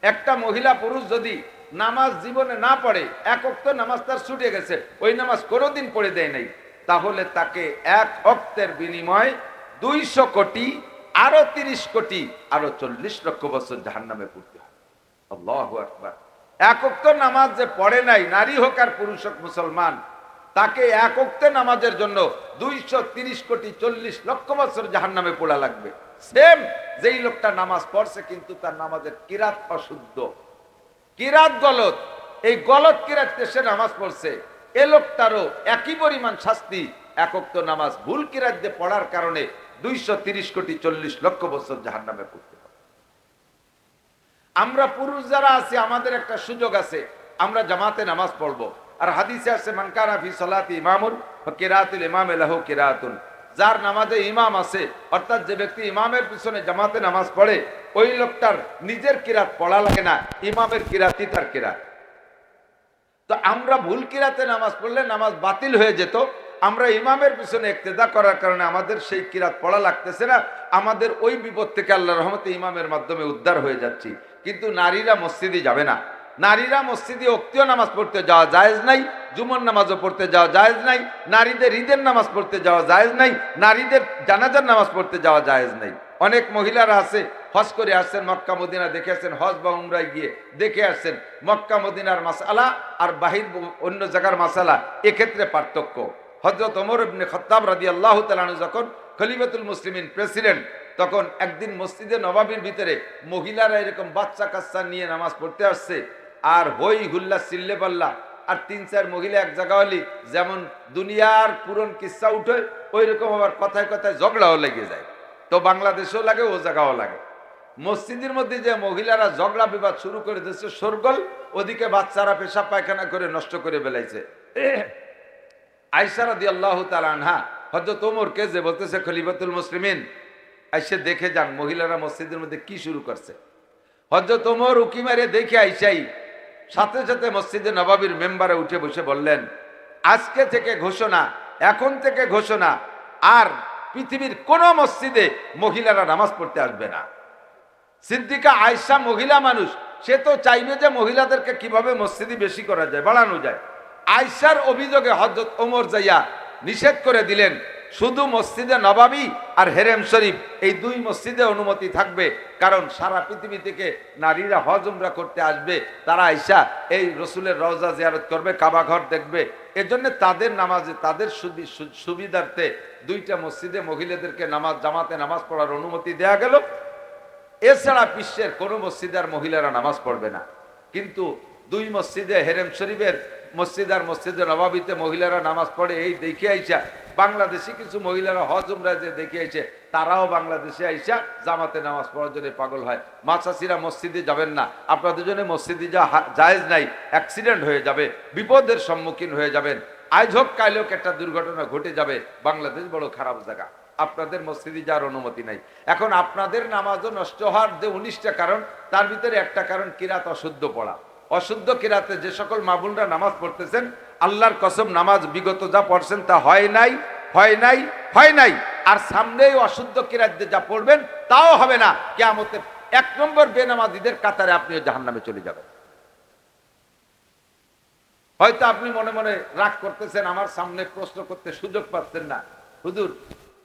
একটা মহিলা পুরুষ যদি নামাজ জীবনে না পড়ে, 1 ওয়াক্ত নামাজ তার ছুটে গেছে, ওই নামাজ কোনোদিন পড়ে দেয় নাই, তাহলে তাকে 1 ওয়াক্তের বিনিময়ে 200 কোটি, আরো 30 কোটি, আরো 40 লক্ষ বছর জাহান্নামে পড়তে হয়। আল্লাহু আকবার। 1 ওয়াক্ত নামাজ যে পড়ে নাই, নারী হোক আর পুরুষ হোক মুসলমান, তাকে 1 ওয়াক্ত নামাজের জন্য 230 কোটি 40 লক্ষ বছর জাহান্নামে পোড়া লাগবে। সেম যেই লোকটা নামাজ পড়ছে কিন্তু তার নামাজের কিরাত অশুদ্ধ, কিরাত গলত, এই গলত কিরাতে সে নামাজ পড়ছে, এ লোকটারও একই পরিমাণ শাস্তি। 1 ওয়াক্ত নামাজ ভুল কিরাত দিয়ে পড়ার কারণে 230 কোটি 40 লক্ষ বছর জাহান্নামে পড়তে হবে। আমরা পুরুষ যারা আছি, আমাদের একটা সুযোগ আছে, আমরা জামাতে নামাজ পড়বো। আর হাদিসে আছে, মান কানা ফি সালাতি ইমামুন ফা কিরাতুল ইমামি লাহু কিরাতুন। যার নামাজে ইমাম আছে, অর্থাৎ যে ব্যক্তি ইমামের পিছনে জামাতে নামাজ পড়ে, ওই লোকটার নিজের কিরাত পড়া লাগে না, ইমামের কিরাতই তার কিরাত। তো আমরা ভুল কিরাতে নামাজ পড়লে নামাজ বাতিল হয়ে যেত, আমরা ইমামের পিছনে ইক্তেদা করার কারণে আমাদের সেই কিরাত পড়া লাগতেছে না, আমাদের ওই বিপদ থেকে আল্লাহর রহমতে ইমামের মাধ্যমে উদ্ধার হয়ে যাচ্ছি। কিন্তু নারীরা মসজিদে যাবে না, নারীরা মসজিদে ওক্তীয় নামাজ পড়তে যাওয়া জায়েজ নাই, জুমার নামাজও পড়তে যাওয়া জায়েজ নাই, নারীদের ঈদের নামাজ পড়তে যাওয়া জায়েজ নাই, নারীদের জানাজার নামাজ পড়তে যাওয়া জায়েজ নাই। অনেক মহিলারা আছে হজ করে আসছেন, মক্কা মদিনা দেখে আসছেন, হজ বা উমরায় গিয়ে দেখে আসছেন, মক্কা মদিনার মাসালা আর বাহির অন্য জায়গার মাসালা এক্ষেত্রে পার্থক্য। হযরত ওমর ইবনে খাত্তাব রাদিয়াল্লাহু তাআলা আনহু যখন খলিফাতুল মুসলিমিন প্রেসিডেন্ট, তখন একদিন মসজিদে নবাবির ভিতরে মহিলারা এরকম বাচ্চা কাচ্চা নিয়ে নামাজ পড়তে আসছে, আর হই হুল্লা চিল্লে পাল্লা, আর 3-4 মহিলা এক জায়গা হলি যেমন দুনিয়ার পুরন কিস্সা উঠে, ওই রকম আবার কথায় কথায় ঝগড়াও লেগে যায়। তো বাংলাদেশেও লাগে, ও জায়গাও লাগে। মসজিদের মধ্যে যে মহিলারা ঝগড়া বিবাদ শুরু করে দিচ্ছে সরগোল, ওদিকে বাচ্চারা পেশাব পায়খানা করে নষ্ট করে বেলাইছে। আয়েশা রাদিয়াল্লাহু তাআলা আনহা হযরত ওমরকে যে বলতেছে খলিফাতুল মুসলিমিন আইসে দেখে যান মহিলারা মসজিদের মধ্যে কি শুরু করছে। হযরত ওমর উকি মারে দেখে আইসাই সাথে সাথে মসজিদে নবাবির মেম্বারে উঠে বসে বললেন, আজকে থেকে ঘোষণা, এখন থেকে ঘোষণা, আর পৃথিবীর কোন মসজিদে মহিলারা নামাজ পড়তে আসবে না। সিদ্দিকা আয়েশা মহিলা মানুষ, সে তো চাইবে যে মহিলাদেরকে কিভাবে মসজিদে বেশি করা যায়, বাড়ানো যায়। আয়েশার অভিযোগে হযরত ওমর যাইয়া নিষেধ করে দিলেন, শুধু মসজিদে নবাবী আর হেরেম শরীফ এই 2 মসজিদে অনুমতি থাকবে, কারণ সারা পৃথিবী থেকে নারীরা হজ উমরা করতে আসবে, তারা আয়েশা এই রসুলের রওজা জিয়ারত করবে, কাবা ঘর দেখবে। এজন্য তাদের নামাজে, তাদের সুবিধার্থে 2টা মসজিদে মহিলাদেরকে নামাজ জামাতে নামাজ পড়ার অনুমতি দেয়া গেল। এছাড়া বিশ্বের কোনো মসজিদে আর মহিলারা নামাজ পড়বে না। কিন্তু 2 মসজিদে হেরেম শরীফের মসজিদ আর মসজিদে নবাবিতে মহিলারা নামাজ পড়ে, এই দেখে আইসা বাংলাদেশি কিছু মহিলারা হজ উমরা যে দেখে আইছে, তারাও বাংলাদেশে আইসা জামাতে নামাজ পড়ার জন্য পাগল হয়। মা চাচিরা মসজিদে যাবেন না, আপনাদের জন্য মসজিদে যা জায়েজ নাই, অ্যাক্সিডেন্ট হয়ে যাবে, বিপদের সম্মুখীন হয়ে যাবেন, আজ হোক কাল হোক একটা দুর্ঘটনা ঘটে যাবে। বাংলাদেশ বড় খারাপ জায়গা, আপনাদের মসজিদে যাওয়ার অনুমতি নাই। এখন আপনাদের নামাজও নষ্ট হওয়ার যে 19টা কারণ, তার ভিতরে একটা কারণ কিরাত অশুদ্ধ পড়া। অশুদ্ধ কিরাতে যে সকল মামুনরা নামাজ পড়তেছেন, আল্লাহর কসম নামাজ বিগত যা পড়ছেন তা হয় নাই, হয় নাই, হয় নাই। আর সামনেই অশুদ্ধ কিরাত দিয়ে যা পড়বেন তাও হবে না। কিয়ামতে 1 নম্বর বেনামাজিদের কাতারে আপনিও জাহান্নামে চলে যাবেন। হয়তো আপনি মনে মনে রাগ করতেছেন, আমার সামনে প্রশ্ন করতে সুযোগ পাচ্ছেন না, হুজুর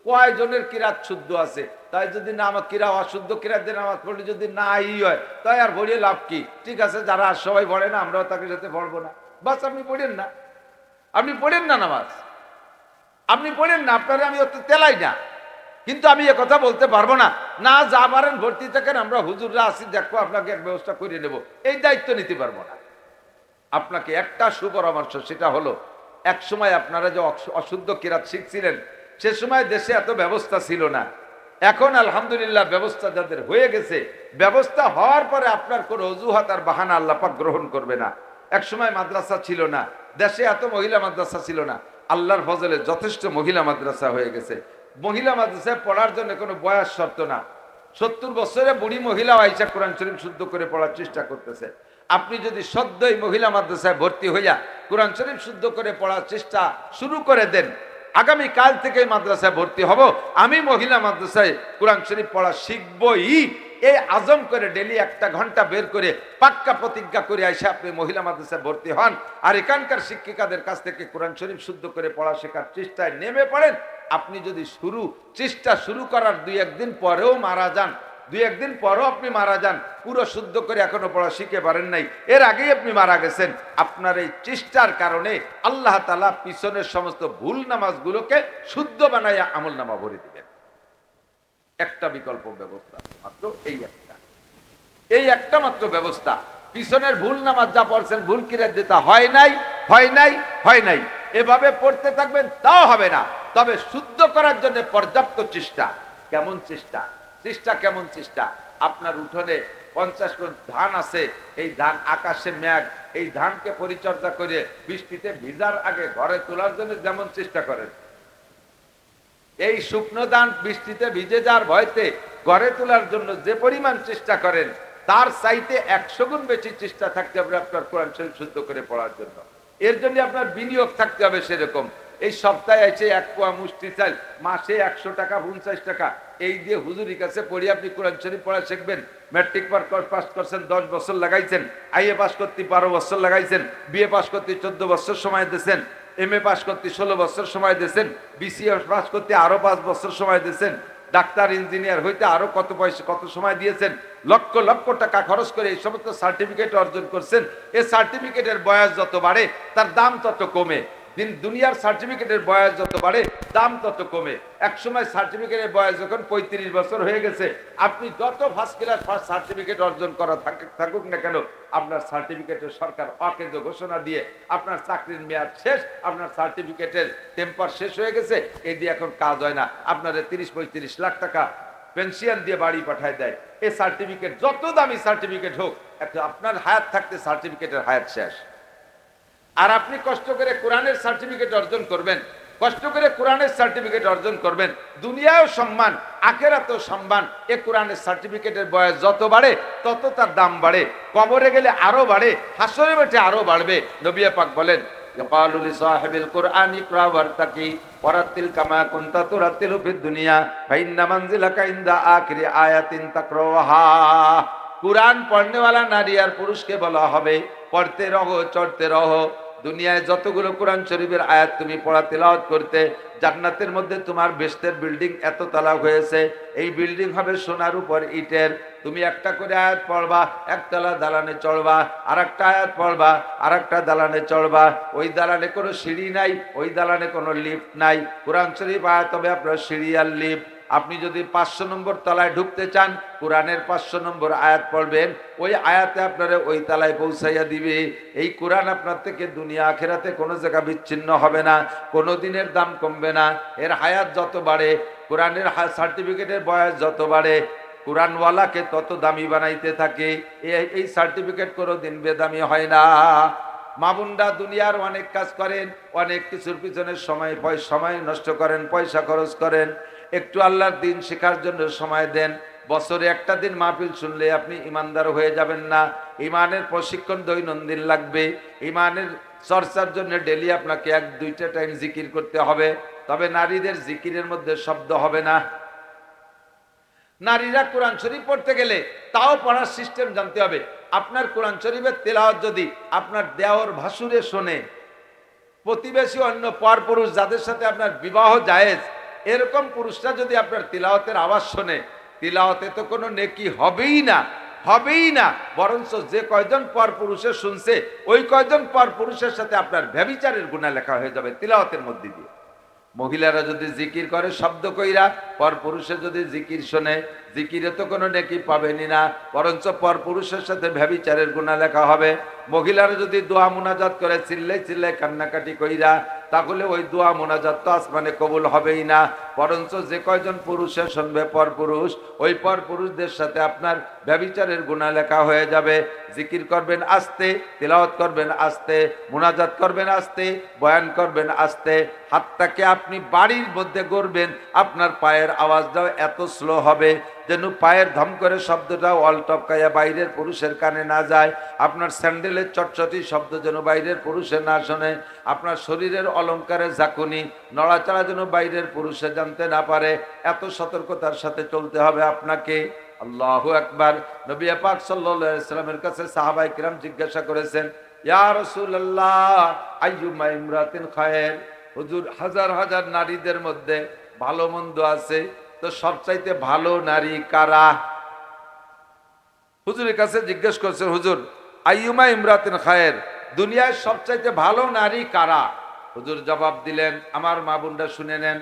কয়জনের কিরাত শুদ্ধ আছে, তাই যদি না আমার কিরা অশুদ্ধ কিরাত দিয়ে নামাজ পড়লে যদি না হয়, তাই আর পড়িয়ে লাভ কি? ঠিক আছে, যারা আর সবাই পড়ে না, আমরাও তাকে সাথে পড়বো না, বাস। আপনি পড়েন না, আপনি পড়েন না নামাজ, আপনি পড়েন না, আপনারা আমি অত তেলাই না। কিন্তু আমি কথা বলতে পারবো না, না যা পারেন ভর্তি থাকেন, আমরা হুজুররা আসি, দেখো আপনাকে এক ব্যবস্থা করে নেব, এই দায়িত্ব নিতে পারবো না। আপনাকে একটা সুপরামর্শ, সেটা হলো, এক সময় আপনারা যে অশুদ্ধ কিরাত শিখছিলেন, সে সময় দেশে এত ব্যবস্থা ছিল না। এখন আলহামদুলিল্লাহ ব্যবস্থা যাদের হয়ে গেছে, ব্যবস্থা হওয়ার পরে আপনার কোনো অজুহাত আর বাহানা আল্লাহ পাক গ্রহণ করবে না। এক সময় মাদ্রাসা ছিল না, দেশে এত মহিলা মাদ্রাসা ছিল না, আল্লাহর ফজলে যথেষ্ট মহিলা মাদ্রাসা হয়ে গেছে। মহিলা মাদ্রাসায় পড়ার জন্য কোনো বয়স শর্ত না। 70 বছরে বুড়ি মহিলা আইসা কোরআন শরীফ শুদ্ধ করে পড়ার চেষ্টা করতেছে। আপনি যদি সদ্যই মহিলা মাদ্রাসায় ভর্তি হইয়া কোরআন শরীফ শুদ্ধ করে পড়ার চেষ্টা শুরু করে দেন, আগামী কাল থেকে মাদ্রাসায় ভর্তি হব, আমি মহিলা মাদ্রাসায় কোরআন শরীফ পড়া শিখবই, এই আজম করে ডেলি 1 ঘন্টা বের করে পাক্কা প্রতিজ্ঞা করে আইসা আপনি মহিলা মাদ্রাসায় ভর্তি হন, আর এখানকার শিক্ষিকাদের কাছ থেকে কোরআন শরীফ শুদ্ধ করে পড়া শেখার চেষ্টায় নেমে পড়েন। আপনি যদি চেষ্টা শুরু করার 2-1 দিন পরেও মারা যান, 2-1 দিন পরেও আপনি মারা যান, পুরো শুদ্ধ করে এখনো পড়া শিখে পারেন নাই, এর আগেই আপনি মারা গেছেন, আপনার এই চেষ্টার কারণে আল্লাহ তাআলা পিছনের সমস্ত ভুল নামাজগুলোকে শুদ্ধ বানাইয়া আমল নামা ভরে দিবেন। একটা বিকল্প ব্যবস্থা মাত্র, এই একটা মাত্র ব্যবস্থা। পিছনের ভুল নামাজ যা পড়ছেন, ভুল কিরাত দিতে হয় নাই, হয় নাই, হয় নাই, এভাবে পড়তে থাকবেন, তাও হবে না। তবে শুদ্ধ করার জন্য পর্যাপ্ত চেষ্টা। কেমন চেষ্টা? চেষ্টা কেমন চেষ্টা? আপনার উঠোনে 50 কোণ ধান আছে, এই ধান আকাশে মেঘ, এই ধানকে পরিচর্যা করে বৃষ্টিতে ভিজার আগে ঘরে তোলার জন্য যেমন চেষ্টা করেন, এই শুকনো ধান বৃষ্টিতে ভিজে যাওয়ার ভয়তে ঘরে তোলার জন্য যে পরিমাণ চেষ্টা করেন, তার চাইতে 100 গুণ বেশি চেষ্টা থাকতে হবে আপনার কোরআন শরীফ শুদ্ধ করে পড়ার জন্য। এর জন্য আপনার বিনিয়োগ থাকতে হবে সেরকম। এই সপ্তাহে এসে 1 পোয়া মুষ্টি চাল, মাসে 100 টাকা 50 টাকা, এই দিয়ে হুজুরের কাছে পড়ে আপনি কোরআন শরীফ পড়া শিখবেন। ম্যাট্রিক পাস করছেন, 10 বছর লাগাইছেন। আইএ পাস করতে 12 বছর লাগাইছেন। বিএ পাস করতে 14 বছর সময় দিয়েছেন। এমএ পাস করতে 16 বছর সময় দিয়েছেন। বিসিএ পাস করতে আরো 5 বছর সময় দিয়েছেন। ডাক্তার ইঞ্জিনিয়ার হইতে আরো কত সময় দিয়েছেন। লক্ষ লক্ষ টাকা খরচ করে এই সমস্ত সার্টিফিকেট অর্জন করছেন। এই সার্টিফিকেটের বয়স যত বাড়ে তার দাম তত কমে। দুনিয়ার সার্টিফিকেটের বয়স যত বাড়ে দাম তত কমে। একসময় সার্টিফিকেটের বয়স যখন 35 বছর হয়ে গেছে, আপনি যত ফার্স্ট ক্লাস ফার্স্ট সার্টিফিকেট অর্জন করা থাকুক না কেন, আপনার সার্টিফিকেটের সরকার অকেজ ঘোষণা দিয়ে আপনার চাকরির মেয়াদ শেষ, আপনার সার্টিফিকেটের টেম্পার শেষ হয়ে গেছে, এই দিয়ে এখন কাজ হয় না। আপনারা 30-35 লাখ টাকা পেনশন দিয়ে বাড়ি পাঠায় দেয়। এই সার্টিফিকেট যত দামি সার্টিফিকেট হোক, আপনার হায়াত থাকতে সার্টিফিকেটের হায়াত শেষ। আর আপনি কষ্ট করে কোরআনের সার্টিফিকেট অর্জন করবেন, কষ্ট করে কোরআনের সার্টিফিকেট অর্জন করবেন, দুনিয়ায়ও সম্মান আখেরাতেও সম্মান। এ কোরআনের সার্টিফিকেটের বয়স যত বাড়ে তত তার দাম বাড়ে, কবরে গেলে আরো বাড়ে, হাসরে মাঠে আরো বাড়বে। নবী পাক বলেন, ইয়াকালু লিসাহিবিল কুরআন ইকরা ওয়ারতাকি ওয়ারাতিল কামা কুনতা তুরাতিলু ফিদ দুনিয়া ফাইন্না মানজিলাকা ইনদা আখিরি আয়াতিন তাকরাহা। কুরআন পড়নেওয়ালা নারী আর পুরুষকে বলা হবে, পড়তে রহো, চড়তে রহো। দুনিয়ায় যতগুলো কোরআন শরীফের আয়াত তুমি পড়া তেলাওয়াত করতে, জান্নাতের মধ্যে তোমার বেহেশতের বিল্ডিং এত তলা হয়েছে, এই বিল্ডিং হবে সোনার উপর ইটের। তুমি একটা করে আয়াত পড়বা, একতলা দালানে চড়বা, আর একটা আয়াত পড়বা, আর একটা দালানে চড়বা। ওই দালানে কোনো সিঁড়ি নাই, ওই দালানে কোনো লিফট নাই। কোরআন শরীফ আয়াত হবে আপনার সিঁড়ি আর লিফট। আপনি যদি 500 নম্বর তলায় ঢুকতে চান, কোরআনের 500 নম্বর আয়াত পড়বেন, ওই আয়াতে আপনারা ওই তলায় পৌঁছাইয়া দিবে। এই কোরআন আপনার থেকে দুনিয়া আখেরাতে কোনো জায়গা বিচ্ছিন্ন হবে না, কোনো দিনের দাম কমবে না। এর হায়াত যত বাড়ে, কোরআনের সার্টিফিকেটের বয়স যত বাড়ে, কোরআনওয়ালাকে তত দামি বানাইতে থাকে। এই সার্টিফিকেট কোনো দিন বেদামি হয় না। মা বোনরা দুনিয়ার অনেক কাজ করেন, অনেক কিছুর পিছনে সময় নষ্ট করেন, পয়সা খরচ করেন। একটু আল্লাহর দিন শেখার জন্য সময় দেন। বছরে একটা দিন মাহফিল শুনলে আপনি ইমানদার হয়ে যাবেন না। ইমানের প্রশিক্ষণ দৈনন্দিন লাগবে। ইমানের চর্চার জন্য ডেলি আপনাকে 1-2টা টাইম জিকির করতে হবে। তবে নারীদের জিকিরের মধ্যে শব্দ হবে না। নারীরা কোরআন শরীফ পড়তে গেলে তাও পড়ার সিস্টেম জানতে হবে। আপনার কোরআন শরীফের তেলাওয়াত যদি আপনার দেওর ভাসুরে শোনে, প্রতিবেশী অন্য পরপুরুষ যাদের সাথে আপনার বিবাহ জায়েজ, এরকম পুরুষরা যদি আপনার তিলাওয়াতের আওয়াজ শোনে, তিলাওয়াতে তো কোনো নেকি হবেই না, হবেই না। বরঞ্চ যে কয়জন পরপুরুষের শুনছে, ওই কয়জন পরপুরুষের সাথে আপনার ব্যভিচারের গুনাহ লেখা হয়ে যাবে তিলাওয়াতের মধ্যে দিয়ে। মহিলারা যদি জিকির করে শব্দ কইরা, পরপুরুষে যদি জিকির শোনে, জিকিরে তো কোনো নেকি পাবেনি না, বরঞ্চ পরপুরুষের সাথে ব্যভিচারের গুনাহ লেখা হবে। মহিলারা যদি দোয়া মুনাজাত করে চিল্লাই চিল্লাই কান্নাকাটি কইরা, তাহলে ওই দোয়া মুনাজাত তো আসমানে কবুল হবেই না। বরঞ্চ যে কয়জন পুরুষে শুনবে পরপুরুষ, ওই পরপুরুষদের সাথে আপনার ব্যভিচারের গুনাহ লেখা হয়ে যাবে। জিকির করবেন আস্তে, তিলাওয়াত করবেন আস্তে, মুনাজাত করবেন আস্তে, বয়ান করবেন আস্তে। হাতটাকে আপনি বাড়ির মধ্যে গড়বেন, আপনার পায়ের আওয়াজটাও এত স্লো হবে যেন পায়ের ধম করে শব্দটা অল টপকাইয়া বাইরের পুরুষের কানে না যায়। আপনার স্যান্ডেলের চটচটি শব্দ যেন বাইরের পুরুষের না শোনে। আপনার শরীরের অলঙ্কারের ঝাঁকুনি নড়াচড়া যেন বাইরের পুরুষে জানতে না পারে। এত সতর্কতার সাথে চলতে হবে আপনাকে। আল্লাহু আকবার। নবী পাক সাল্লাল্লাহু আলাইহি সাল্লামের কাছে সাহাবায়ে কিরাম জিজ্ঞাসা করেছেন, ইয়া রাসূলুল্লাহ আইয়ুমা ইমরাতিন খায়র। হুজুর, হাজার হাজার নারীদের মধ্যে ভালো মন্দ আছে, তো সবচাইতে ভালো নারী কারা? হুজুরের কাছে জিজ্ঞেস করছেন, হুজুর আইয়ুমা ইমরাতিন খায়র, দুনিয়ায় সবচাইতে ভালো নারী কারা? হুজুর জবাব দিলেন, আমার মা বোনরা শুনে নেন,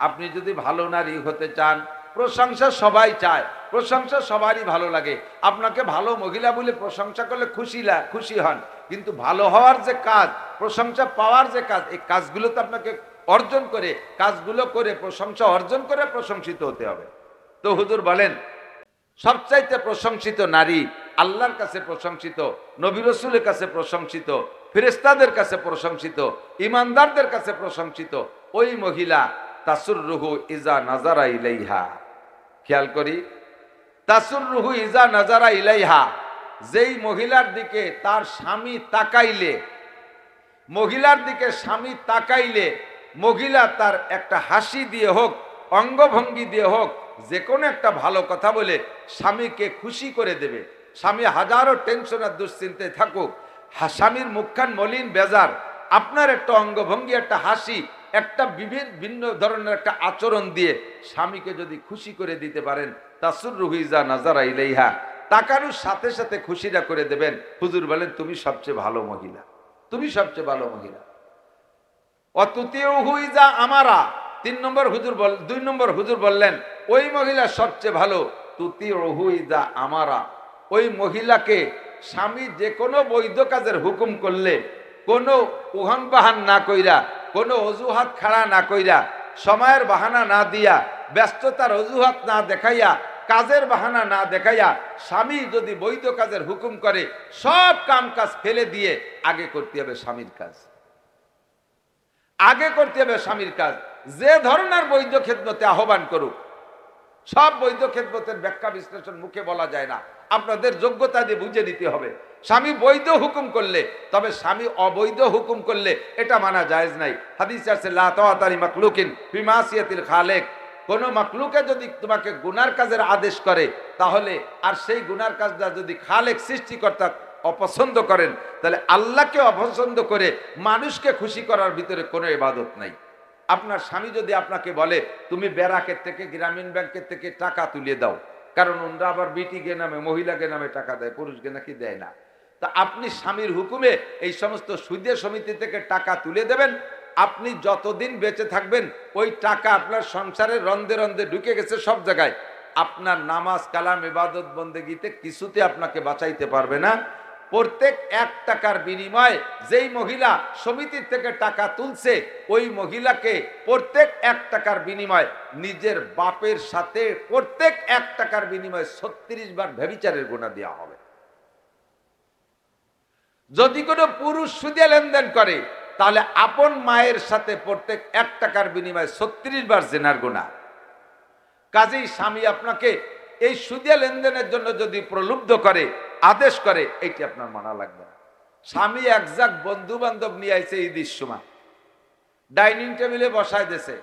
আপনি যদি ভালো নারী হতে চান, প্রশংসা সবাই চায়, প্রশংসা সবারই ভালো লাগে। আপনাকে ভালো মহিলা বলে প্রশংসা করলে খুশি হন, কিন্তু ভালো হওয়ার যে কাজ, প্রশংসা পাওয়ার যে কাজ, এই কাজগুলো তো আপনাকে অর্জন করে, কাজগুলো করে প্রশংসা অর্জন করে প্রশংসিত হতে হবে। তো হুজুর বলেন, সবচাইতে প্রশংসিত নারী আল্লাহর কাছে প্রশংসিত, নবী রাসূলের কাছে প্রশংসিত, ফেরেশতাদের কাছে প্রশংসিত, ইমানদারদের কাছে প্রশংসিত ওই মহিলা তাসুররুহু ইজা নাজারা ইলাইহা। খেয়াল করি, তাসুররুহু ইজা নাজারা ইলাইহা, যেই মহিলার দিকে তার স্বামী তাকাইলে, মহিলার দিকে স্বামী তাকাইলে মহিলা তার একটা হাসি দিয়ে হোক, অঙ্গভঙ্গি দিয়ে হোক, যে কোনো একটা ভালো কথা বলে স্বামীকে খুশি করে দেবে। স্বামী হাজারো টেনশন আর দুশ্চিন্তায় থাকুক, স্বামীর মুখখান মলিন বেজার, আপনার একটা অঙ্গভঙ্গি, একটা হাসি, একটা বিভিন্ন ধরনের একটা আচরণ দিয়ে স্বামীকে যদি খুশি করে দিতে পারেন, তাসুররুহু ইযা নাযারা ইলাইহা, তাকানোর সাথে সাথে খুশিটা করে দেবেন। হুজুর বলেন তুমি সবচেয়ে ভালো মহিলা, তুমি সবচেয়ে ভালো মহিলা। অতুতিউহু ইযা আমারা, 3 নম্বর হুজুর 2 নম্বর হুজুর বললেন ওই মহিলা সবচেয়ে ভালো, তুতিউহু ইযা আমারা, ওই মহিলাকে স্বামী যে কোনো বৈধ কাজের হুকুম করলে কোনো উহান বাহান না কইরা, কোনো অজুহাত খাড়া না কইরা, সময়ের বাহানা না দিয়া, ব্যস্ততার অজুহাত না দেখাইয়া, কাজের বাহানা না দেখাইয়া, স্বামী যদি বৈধ কাজের হুকুম করে সব কাম কাজ ফেলে দিয়ে আগে করতে হবে স্বামীর কাজ, আগে করতে হবে স্বামীর কাজ। যে ধরনের বৈধ খেদমতে আহ্বান করুক, সব বৈধ খেদমতের ব্যাখ্যা বিশ্লেষণ মুখে বলা যায় না, আপনাদের যোগ্যতা দিয়ে বুঝে নিতে হবে। স্বামী বৈধ হুকুম করলে, তবে স্বামী অবৈধ হুকুম করলে এটা মানা জায়েজ নাই। হাদিসে আছে লা তাআতা লি মাখলুকিন ফি মাসিয়াতিল খালিক, কোন মাখলুকে যদি তোমাকে গুনার কাজের আদেশ করে, তাহলে আর সেই গুনার কাজটা যদি খালেক সৃষ্টিকর্তা অপছন্দ করেন, তাহলে আল্লাহকে অপছন্দ করে মানুষকে খুশি করার ভিতরে কোনো ইবাদত নাই। আপনার স্বামী যদি আপনাকে বলে তুমি ব্যারাকের থেকে, গ্রামীণ ব্যাংকের থেকে টাকা তুলে দাও, কারণ ওনরা আবার বিটিকে নামে, মহিলাকে নামে টাকা দেয়, পুরুষকে নাকি দেয় না, তা আপনি স্বামীর হুকুমে এই সমস্ত সুদের সমিতি থেকে টাকা তুলে দেবেন। আপনি যতদিন বেঁচে থাকবেন ওই টাকা আপনার সংসারের রন্ধে রন্ধে ঢুকে গেছে সব জায়গায়, আপনার নামাজ কালাম ইবাদত বন্দেগীতে কিছুতে আপনাকে বাঁচাইতে পারবে না। প্রত্যেক 1 টাকার বিনিময়ে যেই মহিলা সমিতির থেকে টাকা তুলছে, ওই মহিলাকে প্রত্যেক 1 টাকার বিনিময়ে নিজের বাপের সাথে প্রত্যেক 1 টাকার বিনিময়ে 36 বার ব্যভিচারের গুনাহ দেওয়া হবে। যদি কোনো পুরুষ সুদে লেনদেন করে, তাহলে আপন মায়ের সাথে প্রত্যেক 1 টাকার বিনিময়ে 36 বার জিনার গুনাহ। কাজেই স্বামী আপনাকে এই সুদে লেনদেনের জন্য যদি প্রলুব্ধ করে, আদেশ করে, এইটি আপনার মানা লাগবে না। স্বামী একজাক বন্ধু বান্ধব নিয়ে আইছে ঈদের সময়, ডাইনিং টেবিলে বসায় দিয়েছে,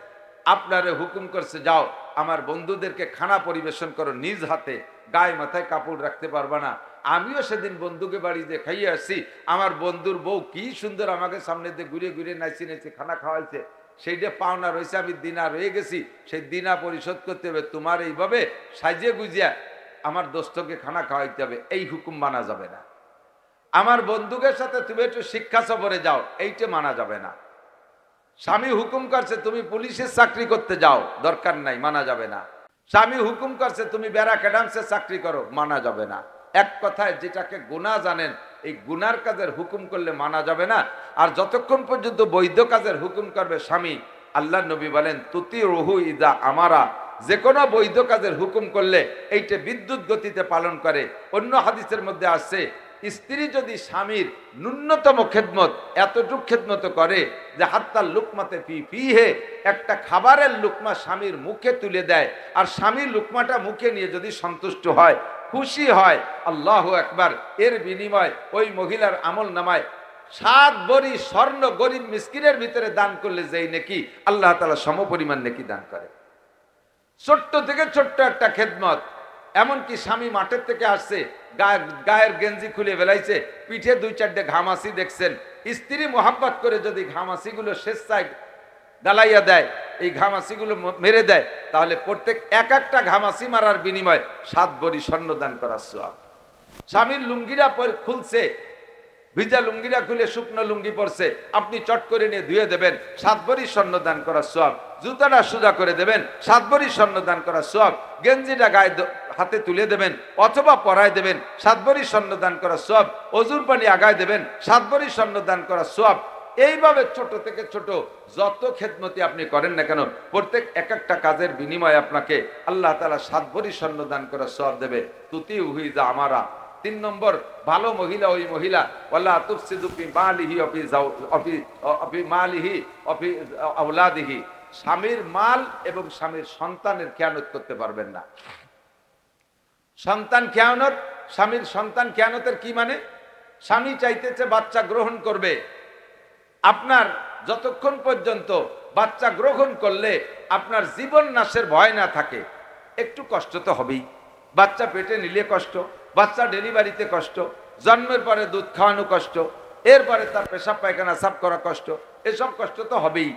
আপনারে হুকুম করছে যাও আমার বন্ধুদেরকে খানা পরিবেশন করো নিজ হাতে, গায়ে মাথায় কাপড় রাখতে পারবা না। আমিও সেদিন বন্ধুকে বাড়ি যে খাইয়ে আসছি, আমার বন্ধুর বউ কি সুন্দর আমাকে সামনে দিয়ে ঘুরে ঘুরে নাচি নাচি খানা খাওয়াইছে, সেইটা পাওনা রয়েছে, আমি দিনা রয়ে গেছি, সেই দিনা পরিশোধ করতে হবে। তোমার এইভাবে সাজিয়ে গুজিয়া আমার দোস্তকে খানা খাওয়াইতে হবে, এই হুকুম মানা যাবে না। আমার বন্ধুকের সাথে তুমি একটু শিক্ষা সফরে যাও, এইটা মানা যাবে না। স্বামী হুকুম করছে তুমি পুলিশের চাকরি করতে যাও, দরকার নাই, মানা যাবে না। স্বামী হুকুম করছে তুমি ব্যারাক অ্যাডামসে চাকরি করো, মানা যাবে না। এক কথায় যেটাকে গুনাহ জানেন, এই গুনার কাজের হুকুম করলে মানা যাবে না। আর যতক্ষণ পর্যন্ত বৈধ কাজের হুকুম করবে স্বামী, আল্লাহ নবী বলেন তুতিউহু ইযা আমারা, যে কোনো বৈধ কাজের হুকুম করলে এইটা বিদ্যুৎ গতিতে পালন করে। অন্য হাদিসের মধ্যে আছে স্ত্রী যদি স্বামীর ন্যূনতম খেদমত এতটুক খেদমত করে যে হাত্তার লুকমাতে ফি ফিহে, একটা খাবারের লুকমা স্বামীর মুখে তুলে দেয়, আর স্বামীর লুকমাটা মুখে নিয়ে যদি সন্তুষ্ট হয়, খুশি হয়, আল্লাহু আকবার, এর বিনিময় ওই মহিলার আমল নামায় 7 ভরি স্বর্ণ গরিব মিসকিনের ভিতরে দান করলে যেই নেকি, আল্লাহ তাআলা সমপরিমাণ নেকি দান করে। ছোট্ট থেকে ছোট্ট একটা খেদমত। এমনকি স্বামী মাঠের থেকে আসছে, গায়ের গেঞ্জি খুলে ফেলাইছে, পিঠে 2-4টে ঘামাসি দেখছেন, স্ত্রী মোহাব্বত করে যদি ঘামাসিগুলো স্বেচ্ছায় গালাইয়া দেয়, এই ঘামাসিগুলো মেরে দেয়, তাহলে প্রত্যেক একটা ঘামাসি মারার বিনিময়ে 7 ভরি স্বর্ণ দান করার সওয়াব। স্বামীর লুঙ্গিরা খুলছে, ভিজা লুঙ্গিরা খুলে শুকনো লুঙ্গি পরছে, আপনি চট করে নিয়ে ধুয়ে দেবেন, 7 ভরি স্বর্ণ দান করার সওয়াব। জুতাটা সোজা করে দেবেন, 7 ভরি স্বর্ণ দান করার সওয়াব। গেঞ্জিটা গায়ে হাতে তুলে দেবেন অথবা পরায় দেবেন, 7 ভরি স্বর্ণ দান করার সওয়াব। অজুর পানি আগায় দেবেন, 7 ভরি স্বর্ণ দান করার সওয়াব। এইভাবে ছোট থেকে ছোট যত খেদমতি আপনি করেন না কেন, প্রত্যেক একটা কাজের বিনিময়ে আপনাকে আল্লাহ তাআলা 7 ভরি স্বর্ণ দান করার সওয়াব দেবে। তুতিউহু ইযা আমারা। 3 নম্বর, ভালো মহিলা ওই মহিলা ওয়ালা তুফসিদু ফি মালিহি অফি মালিহি অফি আওলাদিহি, স্বামীর মাল এবং স্বামীর সন্তানের খেয়ানত করতে পারবেন না। সন্তান খেয়ানত, স্বামীর সন্তান খেয়ানতের কি মানে? স্বামী চাইতেছে বাচ্চা গ্রহণ করবে, আপনার যতক্ষণ পর্যন্ত বাচ্চা গ্রহণ করলে আপনার জীবন নাশের ভয় না থাকে, একটু কষ্ট তো হবেই। বাচ্চা পেটে নিলে কষ্ট, বাচ্চা ডেলিভারিতে কষ্ট, জন্মের পরে দুধ খাওয়ানো কষ্ট, এরপরে তার পেশাব পায়খানা সাফ করা কষ্ট, এসব কষ্ট তো হবেই।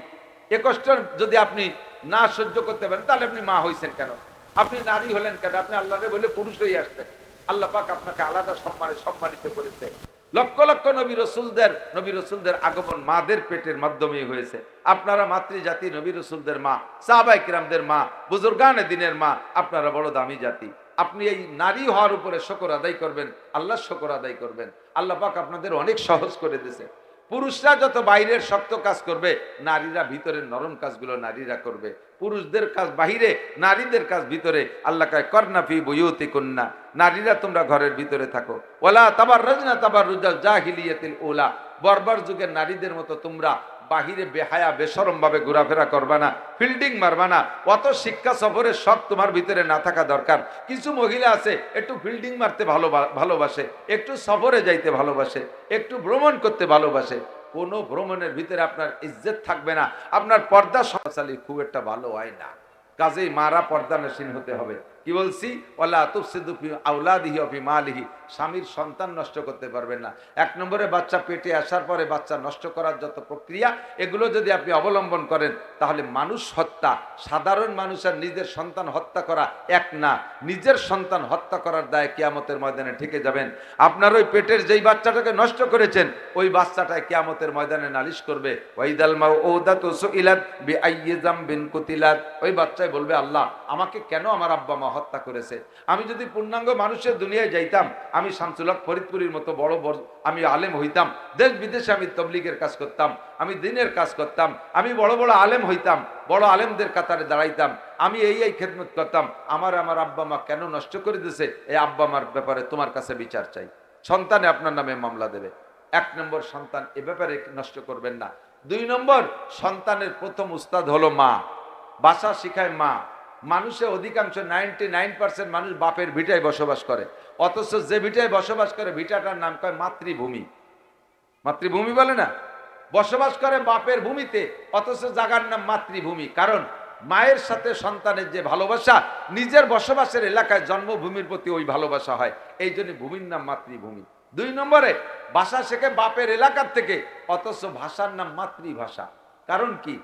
এ কষ্ট যদি আপনি না সহ্য করতে পারেন তাহলে আপনি মা হয়েছেন কেন? আপনি নারী হলেন কেন? আপনি আল্লাহরে বলে পুরুষ হয়ে আসতেন। আল্লাহ পাক আপনাকে আলাদা সম্মানে সম্মানিত করেছে। লক্ষ লক্ষ নবী রসুলদের আগমন মাদের পেটের মাধ্যমে হয়েছে। আপনারা মাতৃজাতি, নবী রসুলদের মা, সাহাবায়ে কিরামদের মা, বুজুর্গানে দ্বীনের মা, আপনারা বড় দামি জাতি। আপনি এই নারী হওয়ার উপরে শুকর আদায় করবেন, আল্লাহর শুকর আদায় করবেন। আল্লাহ পাক আপনাদের অনেক সহজ করে দিয়েছে। পুরুষরা যত বাইরের শক্ত কাজ করবে, নারীরা ভিতরের নরম কাজগুলো নারীরা করবে। পুরুষদের কাজ বাহিরে, নারীদের কাজ ভিতরে। আল্লাহ কয় করনা ফি বুয়ুতিকুন্না, নারীরা তোমরা ঘরের ভিতরে থাকো। ওয়ালা তাবাররাজনা তাবাররুজাল জাহিলিয়াতিল উলা, বর্বর যুগের নারীদের মতো তোমরা বাহিরে বেহায়া বেশরম ভাবে ঘোরাফেরা করবা না, ফিল্ডিং মারবা না। অত শিক্ষা সফরের শখ তোমার ভিতরে না থাকা দরকার। কিছু মহিলা আছে একটু ফিল্ডিং মারতে ভালোবাসে, একটু সফরে যাইতে ভালোবাসে, একটু ভ্রমণ করতে ভালোবাসে। কোনো ভ্রমণের ভিতরে আপনার ইজ্জত থাকবে না, আপনার পর্দা সমাচালী খুব একটা ভালো হয় না। কাজেই মারা পর্দা নসীন হতে হবে। কি বলছি? ওয়ালা তুফসিদু ফি আওলাদিহি ওয়া ফি মালিহি, স্বামীর সন্তান নষ্ট করতে পারবেন না। এক নম্বরে বাচ্চা পেটে আসার পরে বাচ্চা নষ্ট করার যত প্রক্রিয়া, এগুলো যদি আপনি অবলম্বন করেন তাহলে মানুষ হত্যা, সাধারণ মানুষের নিজের সন্তান হত্যা করা এক না, নিজের সন্তান হত্যা করার দায় কিয়ামতের ময়দানে ঠেকে যাবেন। আপনার ওই পেটের যেই বাচ্চাটাকে নষ্ট করেছেন, ওই বাচ্চাটাই কিয়ামতের ময়দানে নালিশ করবে। ওয়াইদাল মাউউদাতু সুইলাত বিআইয়ি যামবিন কুতিলাত, ওই বাচ্চাই বলবে আল্লাহ আমাকে কেন আমার আব্বা মা হত্যা করেছে। আমি যদি পূর্ণাঙ্গ মানুষের দুনিয়ায় যাইতাম, আমি শামসুল হক ফরিদপুরীর মতো বড় আমি আলেম হইতাম, দেশ বিদেশে আমি তবলিগের কাজ করতাম, আমি দিনের কাজ করতাম, আমি বড় বড় আলেম হইতাম, বড় আলেমদের কাতারে দাঁড়াইতাম, আমি এই খেদমত করতাম। আমার আব্বা মা কেন নষ্ট করে দিয়েছে, এই আব্বা মার ব্যাপারে তোমার কাছে বিচার চাই। সন্তানে আপনার নামে মামলা দেবে। এক নম্বর, সন্তান এ ব্যাপারে নষ্ট করবেন না। দুই নম্বর, সন্তানের প্রথম উস্তাদ হলো মা। ভাষা শিখায় মা। মানুষের অধিকাংশ 99% মানুষ বাপের ভিটায় বসবাস করে, অথচ যে ভিটায় বসবাস করে ভিটাটার নাম কয় মাতৃভূমি। মাতৃভূমি বলে না, বসবাস করে বাপের ভূমিতে, অথচ জায়গার নাম মাতৃভূমি। কারণ মায়ের সাথে সন্তানের যে ভালোবাসা, নিজের বসবাসের এলাকায় জন্মভূমির প্রতি ওই ভালোবাসা হয়, এই জন্য ভূমির নাম মাতৃভূমি। দুই নম্বরে, ভাষা শেখে বাপের এলাকার থেকে, অথচ ভাষার নাম মাতৃভাষা। কারণ কি?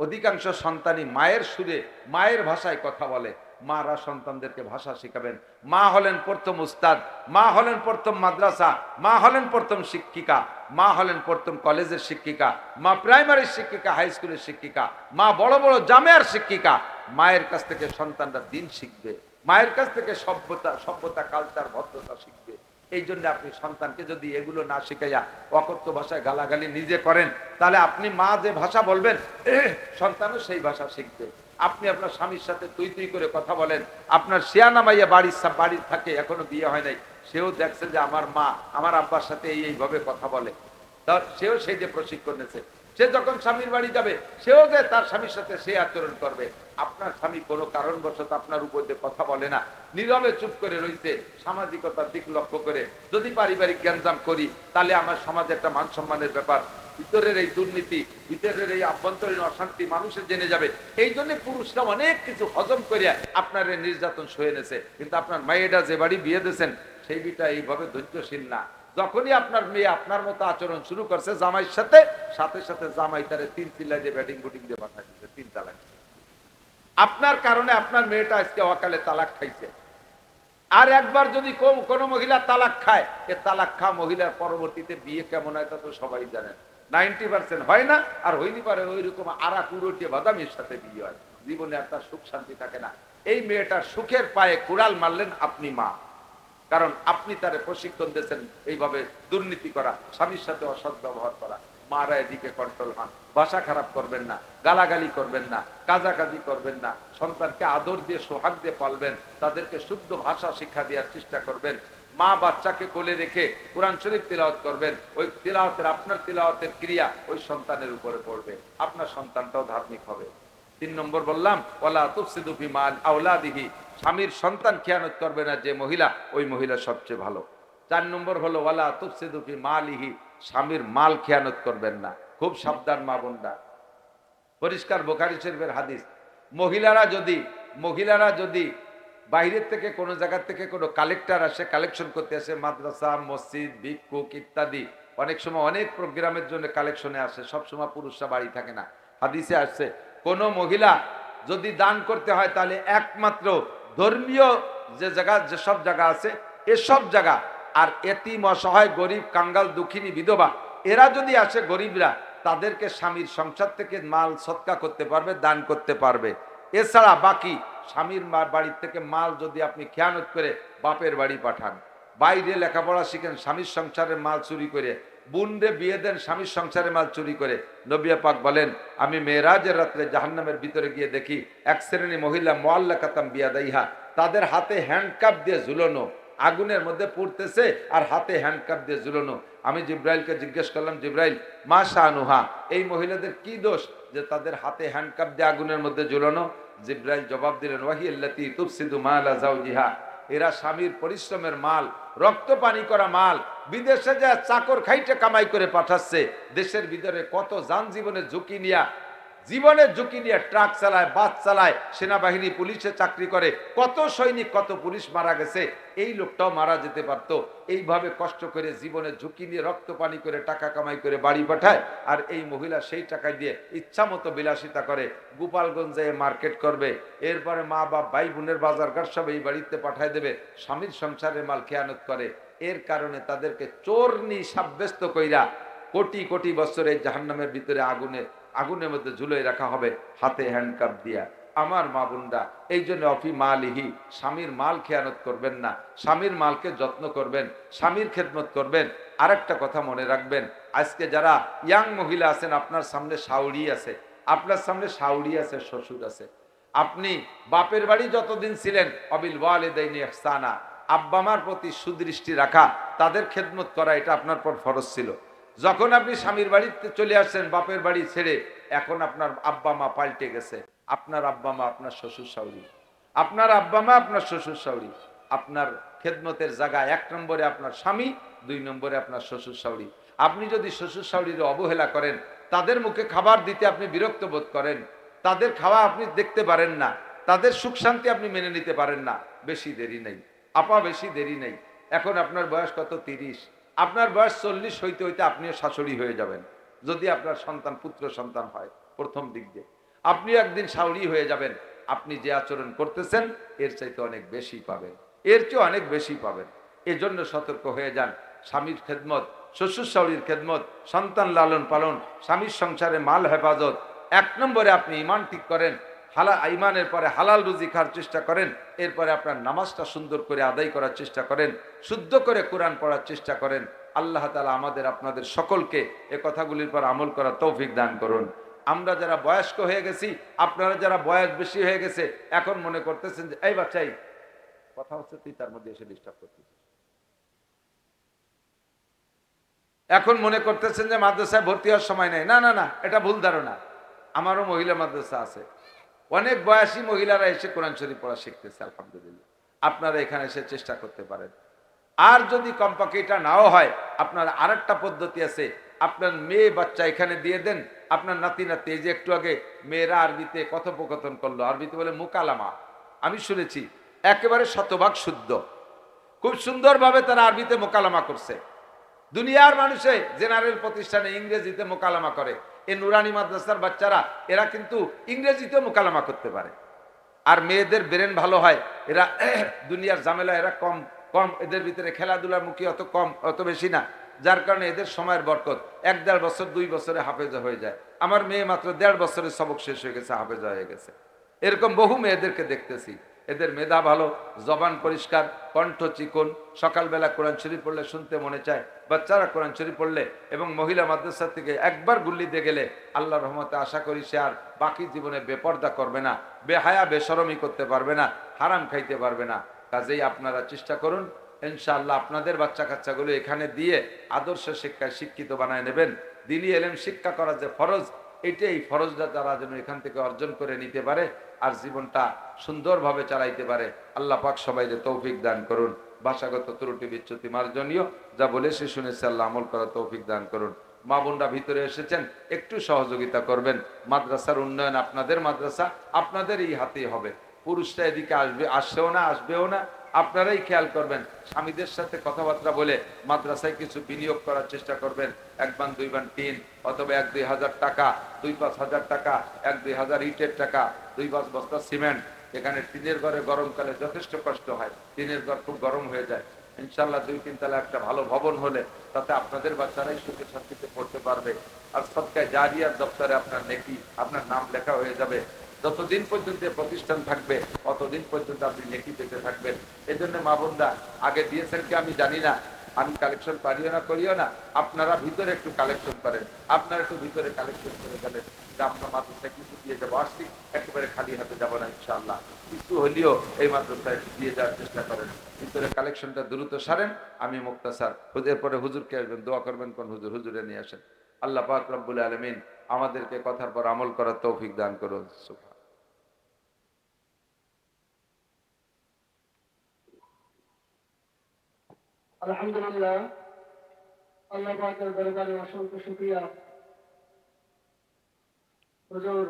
অধিকাংশ সন্তানই মায়ের সুরে, মায়ের ভাষায় কথা বলে। মারা সন্তানদেরকে ভাষা শিখাবেন। মা হলেন প্রথম উস্তাদ, মা হলেন প্রথম মাদ্রাসা, মা হলেন প্রথম শিক্ষিকা, মা হলেন প্রথম কলেজের শিক্ষিকা, মা প্রাইমারি শিক্ষিকা, হাই স্কুলের শিক্ষিকা, মা বড় বড় জামিয়ার শিক্ষিকা। মায়ের কাছ থেকে সন্তানরা দিন শিখবে, মায়ের কাছ থেকে সভ্যতা কালচার ভদ্রতা শিখবে। এই জন্য আপনি সন্তানকে যদি এগুলো না শিখাইয়া অকথ্য ভাষায় গালাগালি নিজে করেন, তাহলে আপনি মা যে ভাষা বলবেন, সন্তানও সেই ভাষা শিখবে। আপনি আপনার স্বামীর সাথে তুই তুই করে কথা বলেন, আপনার শিয়ানা মাইয়া বাড়ির থাকে, এখনো বিয়ে হয় নাই, সেও দেখছে যে আমার মা আমার আব্বার সাথে এইভাবে কথা বলে, সেও সেই যে প্রশিক্ষণ নিয়েছে। সে যখন স্বামীর বাড়ি যাবে, সেও যে তার স্বামীর সাথে সে আচরণ করবে। আপনার স্বামী কোনো কারণবশত আপনার উপর দিয়ে কথা বলে না, নীরবে চুপ করে রয়েছে, সামাজিকতার দিক লক্ষ্য করে যদি পারিবারিক জ্ঞানজাম করি, তাহলে আমার সমাজে একটা মান সম্মানের ব্যাপার, ভিতরের এই দুর্নীতি, ভিতরের এই আভ্যন্তরীণ অশান্তি মানুষের জেনে যাবে। এই জন্য পুরুষরা অনেক কিছু হজম করিয়া আপনার নির্যাতন সয়ে নেছে। কিন্তু আপনার মেয়েটা যে বাড়ি বিয়ে দিয়েছেন, সেই বিটা এইভাবে ধৈর্যশীল না। যখনই আপনার মেয়ে আপনার মতো আচরণ শুরু করছে জামাইয়ের সাথে, সাথে সাথে জামাই তারে 3 চিল্লা দিয়ে ব্যাটিং বুটিং দিয়ে পাঠাই দিচ্ছে, 3 তালাক। আপনার কারণে আপনার মেয়েটা আজকে অকালে তালাক খাইছে। আর একবার যদি কোনো মহিলা তালাক খায়, এ তালাক খাওয়া মহিলার পরবর্তীতে বিয়ে কেমন হয় তা তো সবাই জানেন। 90% হয় না, আর হইনি পারে ওই রকম আরাকুরোটিয়ে বাদামের সাথে বিয়ে হয়। জীবনে আর তার সুখ শান্তি থাকে না। এই মেয়েটার সুখের পায়ে কুড়াল মারলেন আপনি মা, কারণ আপনি তারে প্রশিক্ষণ দিয়েছেন এইভাবে দুর্নীতি করা, স্বামীর সাথে অসৎ ব্যবহার করা। মারা এদিকে কন্ট্রোল হন, ভাষা খারাপ করবেন না, গালাগালি করবেন না, কাজাকাজি করবেন না, সন্তানকে আদর দিয়ে সোহাগ দিয়ে পালবেন, তাদেরকে শুদ্ধ ভাষা শিক্ষা দেওয়ার চেষ্টা করবেন। মা বাচ্চাকে কোলে রেখে কোরআন শরীফ তিলাওয়াত করবেন, ওই তিলাওয়াতের আপনার তিলাওয়াতের ক্রিয়া ওই সন্তানের উপরে পড়বে, আপনার সন্তানটাও ধার্মিক হবে। 3 নম্বর বললাম, ওয়ালা তুফসিদু ফি মাল আওলাদিহি, স্বামীর সন্তান খেয়ানত করবে না যে মহিলা, ওই মহিলা সবচেয়ে ভালো। 4 নম্বর হলো ওয়ালা তুফসিদু ফি মালিহি, স্বামীর মাল খেয়ানত করবেন না। খুব সাবধান মা বোনরা, পরিষ্কার বুখারী শরীফের হাদিস। মহিলারা যদি বাইরের থেকে কোনো জায়গা থেকে কোনো কালেক্টর আসে, কালেকশন করতে আসে, মাদ্রাসা, মসজিদ, ভিক্ষুক ইত্যাদি, অনেক সময় অনেক প্রোগ্রামের জন্য কালেকশনে আসে, সবসময় পুরুষরা বাড়ি থাকে না। হাদিসে আসছে কোনো মহিলা যদি দান করতে হয় তাহলে একমাত্র ধর্মীয় যেসব জায়গা আছে এসব জায়গা, আর এতিম, অসহায়, গরিব, কাঙ্গাল, দুঃখিনী, বিধবা, এরা যদি আসে, গরিবরা, তাদেরকে স্বামীর সংসার থেকে মাল সৎকা করতে পারবে, দান করতে পারবে। এছাড়া বাকি স্বামীর বাড়ির থেকে মাল যদি আপনি খেয়ানত করে বাপের বাড়ি পাঠান, বাইরে লেখাপড়া শিখেন, স্বামীর সংসারের মাল চুরি করে, বুনরে বিয়ে দেন, স্বামীর সংসারের মাল চুরি করে, নবী পাক বলেন আমি মেরাজের রাত্রে জাহান্নামের ভিতরে গিয়ে দেখি এক শ্রেণী মহিলা মুআল্লাকাতাম বিয়াদাইহা, তাদের হাতে হ্যান্ডকাপ দিয়ে ঝুলানো, আগুনের মধ্যে পড়তেছে আর হাতে হ্যান্ডকাপ দিয়ে ঝুলানো। আমি জিব্রাইলকে জিজ্ঞেস করলাম, জিব্রাইল মা শানুহা, এই মহিলাদের কি দোষ যে তাদের হাতে হ্যান্ডকাপ দিয়ে আগুনের মধ্যে ঝুলানো? জিব্রাইল জবাব দিলেন ওয়াহি আল্লাতী তুফসিদু মালা যাওজিহা, এরা স্বামীর পরিশ্রমের মাল, রক্ত পানি করা মাল বিদেশে যা চাকর খাইটে কামাই করে পাঠাচ্ছে, দেশের ভিতরে কত যান জীবনের ঝুঁকি নিয়ে ট্রাক চালায়, বাস চালায়, সেনাবাহিনী, পুলিশে চাকরি করে, কত সৈনিক, কত পুলিশ মারা গেছে, এই লোকটাও মারা যেতে পারত। এইভাবে কষ্ট করে জীবনের ঝুঁকি নিয়ে রক্ত পানি করে টাকা কামাই করে বাড়ি পাঠায়, আর এই মহিলা সেই টাকা দিয়ে ইচ্ছা মতো বিলাসিতা করে, গোপালগঞ্জে মার্কেট করবে, এরপরে মা বাপ ভাই বোনের বাজারঘাট সব এই বাড়িতে পাঠায় দেবে, স্বামীর সংসারের মাল খেয়ানত করে। এর কারণে তাদেরকে চোরনি সাব্যস্ত কইরা কোটি কোটি বছরে জাহান্নামের ভিতরে আগুনের মধ্যে ঝুলে রাখা হবে হাতে হ্যান্ডকাপ দিয়া। আমার মা বোনরা, এই জন্য অফি মালিহি, স্বামীর মাল খেয়ানত করবেন না, স্বামীর মালকে যত্ন করবেন, স্বামীর খেদমত করবেন। আরেকটা কথা মনে রাখবেন, আজকে যারা ইয়াং মহিলা আছেন, আপনার সামনে শাওড়ি আছে, আপনার সামনে শাওড়ি আছে, শ্বশুর আছে, আপনি বাপের বাড়ি যতদিন ছিলেন অবিল ওয়ালিদাইনি ইহসানা, আব্বা মার প্রতি সুদৃষ্টি রাখা, তাদের খেদমত করা, এটা আপনার পর ফরজ ছিল। যখন আপনি স্বামীর বাড়িতে চলে আসছেন, বাপের বাড়ি ছেড়ে, এখন আপনার আব্বা মা পাল্টে গেছে। আপনার আব্বা মা আপনার শ্বশুর শাশুড়ি, আপনার আব্বা মা আপনার শ্বশুর শাশুড়ি। আপনার খেদমতের জায়গায় 1 নম্বরে আপনার স্বামী, 2 নম্বরে আপনার শ্বশুর শাশুড়ি। আপনি যদি শ্বশুর শাশুড়ির অবহেলা করেন, তাদের মুখে খাবার দিতে আপনি বিরক্ত বোধ করেন, তাদের খাওয়া আপনি দেখতে পারেন না, তাদের সুখ শান্তি আপনি মেনে নিতে পারেন না, বেশি দেরি নেই আপা, বেশি দেরি নেই। এখন আপনার বয়স কত? 30। আপনার বয়স 40 হইতে হইতে আপনিও শাশুড়ি হয়ে যাবেন, যদি আপনার সন্তান পুত্র সন্তান হয়। প্রথম দিক দিয়ে আপনিও একদিন শাশুড়ি হয়ে যাবেন। আপনি যে আচরণ করতেছেন এর চাইতে অনেক বেশি পাবেন, এর চেয়ে অনেক বেশি পাবেন। এজন্য সতর্ক হয়ে যান। স্বামীর খেদমত, শ্বশুর শাশুড়ির খেদমত, সন্তান লালন পালন, স্বামীর সংসারে মাল হেফাজত। 1 নম্বরে আপনি ঈমান ঠিক করেন, ঈমানের পরে হালাল রুজি খাওয়ার চেষ্টা করেন, এরপরে আপনার নামাজটা সুন্দর করে আদায় করার চেষ্টা করেন, শুদ্ধ করে কোরআন পড়ার চেষ্টা করেন। আল্লাহ তাআলা আমাদের আপনাদের সকলকে এ কথাগুলির পর আমল করার তৌফিক দান করুন। আমরা যারা বয়স্ক হয়ে গেছি, আপনারা যারা বয়স বেশি হয়ে গেছে, এখন মনে করতেছেন যে এই বাচ্চাই কথা হচ্ছে, তুই তার মধ্যে এসে ডিস্টার্ব করতেছিস। এখন মনে করতেছেন যে মাদ্রাসায় ভর্তি হওয়ার সময় নেই। না না না, এটা ভুল ধারণা। আমারও মহিলা মাদ্রাসা আছে, অনেক বয়সী মহিলারা এসে কোরআন শরীফ পড়া শিখতেছে, আলহামদুলিল্লাহ। আপনারা এখানে এসে চেষ্টা করতে পারেন। আর যদি কমপক্ষে এটা নাও হয়, আপনার আরেকটা পদ্ধতি আছে, আপনার মেয়ে বাচ্চা এখানে দিয়ে দেন, আপনার নাতি নাতি। এই যে একটু আগে মেয়েরা আরবিতে কথোপকথন করলো, আরবিতে বলে মুকালামা, আমি শুনেছি, একেবারে শতভাগ শুদ্ধ, খুব সুন্দরভাবে তারা আরবিতে মোকালামা করছে। দুনিয়ার মানুষে জেনারেল প্রতিষ্ঠানে ইংরেজিতে মোকালামা করে, এই নুরানি মাদ্রাসার বাচ্চারা এরা কিন্তু ইংরেজিতেও মোকালামা করতে পারে। আর মেয়েদের ব্রেন ভালো হয়, এরা দুনিয়ার ঝামেলা এরা কম, এদের ভিতরে খেলাধুলার মুখী অত বেশি না, যার কারণে এদের সময়ের বরকত 1-1.5 বছর 2 বছরে হাফেজা হয়ে যায়। আমার মেয়ে মাত্র 1.5 বছরে সবক শেষ হয়ে গেছে, হাফেজা হয়ে গেছে। এরকম বহু মেয়েদেরকে দেখতেছি, এদের মেধা ভালো, জবান পরিষ্কার, কণ্ঠ চিকন, সকালবেলা কোরআন শরীফ পড়লে শুনতে মনে চায়। বাচ্চারা কোরআন শরীফ পড়লে এবং মহিলা মাদ্রাসা থেকে একবার গুল্লি দিয়ে গেলে আল্লাহ রহমতে আশা করি সে আর বাকি জীবনে বেপর্দা করবে না, বেহায়া বেশরমি করতে পারবে না, হারাম খাইতে পারবে না। কাজেই আপনারা চেষ্টা করুন, ইনশাআল্লাহ আপনাদের বাচ্চা কাচ্চাগুলো এখানে দিয়ে আদর্শ শিক্ষায় শিক্ষিত বানায় নেবেন। দ্বীনি ইলম শিক্ষা করা যে ফরজ, এই ফরজটা তারা যেন এখান থেকে অর্জন করে নিতে পারে আর জীবনটা সুন্দরভাবে চালাইতে পারে। আল্লাহ পাক সবাইকে তৌফিক দান করুন। ভাষাগত ত্রুটি বিচ্যুতি মার্জনীয়, যা বলে সে শুনেছে, আল্লাহ আমল করা তৌফিক দান করুন। মা বোনরা ভিতরে এসেছেন, একটু সহযোগিতা করবেন। মাদ্রাসার উন্নয়ন আপনাদের মাদ্রাসা, আপনাদের এই হাতেই হবে। পুরুষরা এদিকে আসছেও না, আসবেও না, আপনারাই খেয়াল করবেন। স্বামীদের সাথে কথাবার্তা বলে মাদ্রাসায় কিছু বিনিয়োগ করার চেষ্টা করবেন। 1 বান 2 বান টিন, অথবা 1-2 হাজার টাকা, 2-5 হাজার টাকা, 1-2 হাজার ইটের টাকা, 2-5 বস্তা সিমেন্ট। এখানে টিনের ঘরে গরমকালে যথেষ্ট কষ্ট হয়, টিনের ঘর খুব গরম হয়ে যায়। ইনশাল্লাহ 2-3 তলা একটা ভালো ভবন হলে তাতে আপনাদের বাচ্চারাই সুখে শান্তিতে পড়তে পারবে। আর সদকায়ে জারিয়ার দপ্তরে আপনার নেকি, আপনার নাম লেখা হয়ে যাবে। যতদিন পর্যন্ত প্রতিষ্ঠান থাকবে ততদিন পর্যন্ত আপনি নেকি পেতে থাকবেন। এই জন্য মা বোনরা, আগে দিয়েছেন কি আমি জানি না, আমি কালেকশন পারিও না করিও না, আপনারা ভিতরে একটু কালেকশন করেন। আপনারা একটু ভিতরে কালেকশন করে গেলেন, আমরা মাদ্রাসায় কিছু দিয়ে যাবো। আসছি একেবারে খালি হাতে যাবো না ইনশাআল্লাহ, কিছু হলেও এই মাদ্রাসায় দিয়ে যাওয়ার চেষ্টা করেন। ভিতরে কালেকশনটা দ্রুত সারেন। আমি মুক্তাসার হুজুর পরে হুজুরকে আসবেন, দোয়া করবেন, কোন হুজুর, হুজুরে নিয়ে আসেন। আল্লাহ পাক রব্বুল আলামিন আমাদেরকে কথার পর আমল করার তৌফিক দান করুন। আলহামদুলিল্লাহ, আল্লাহ পাকের দরবারে অসংখ্য শুকরিয়া। হুজুর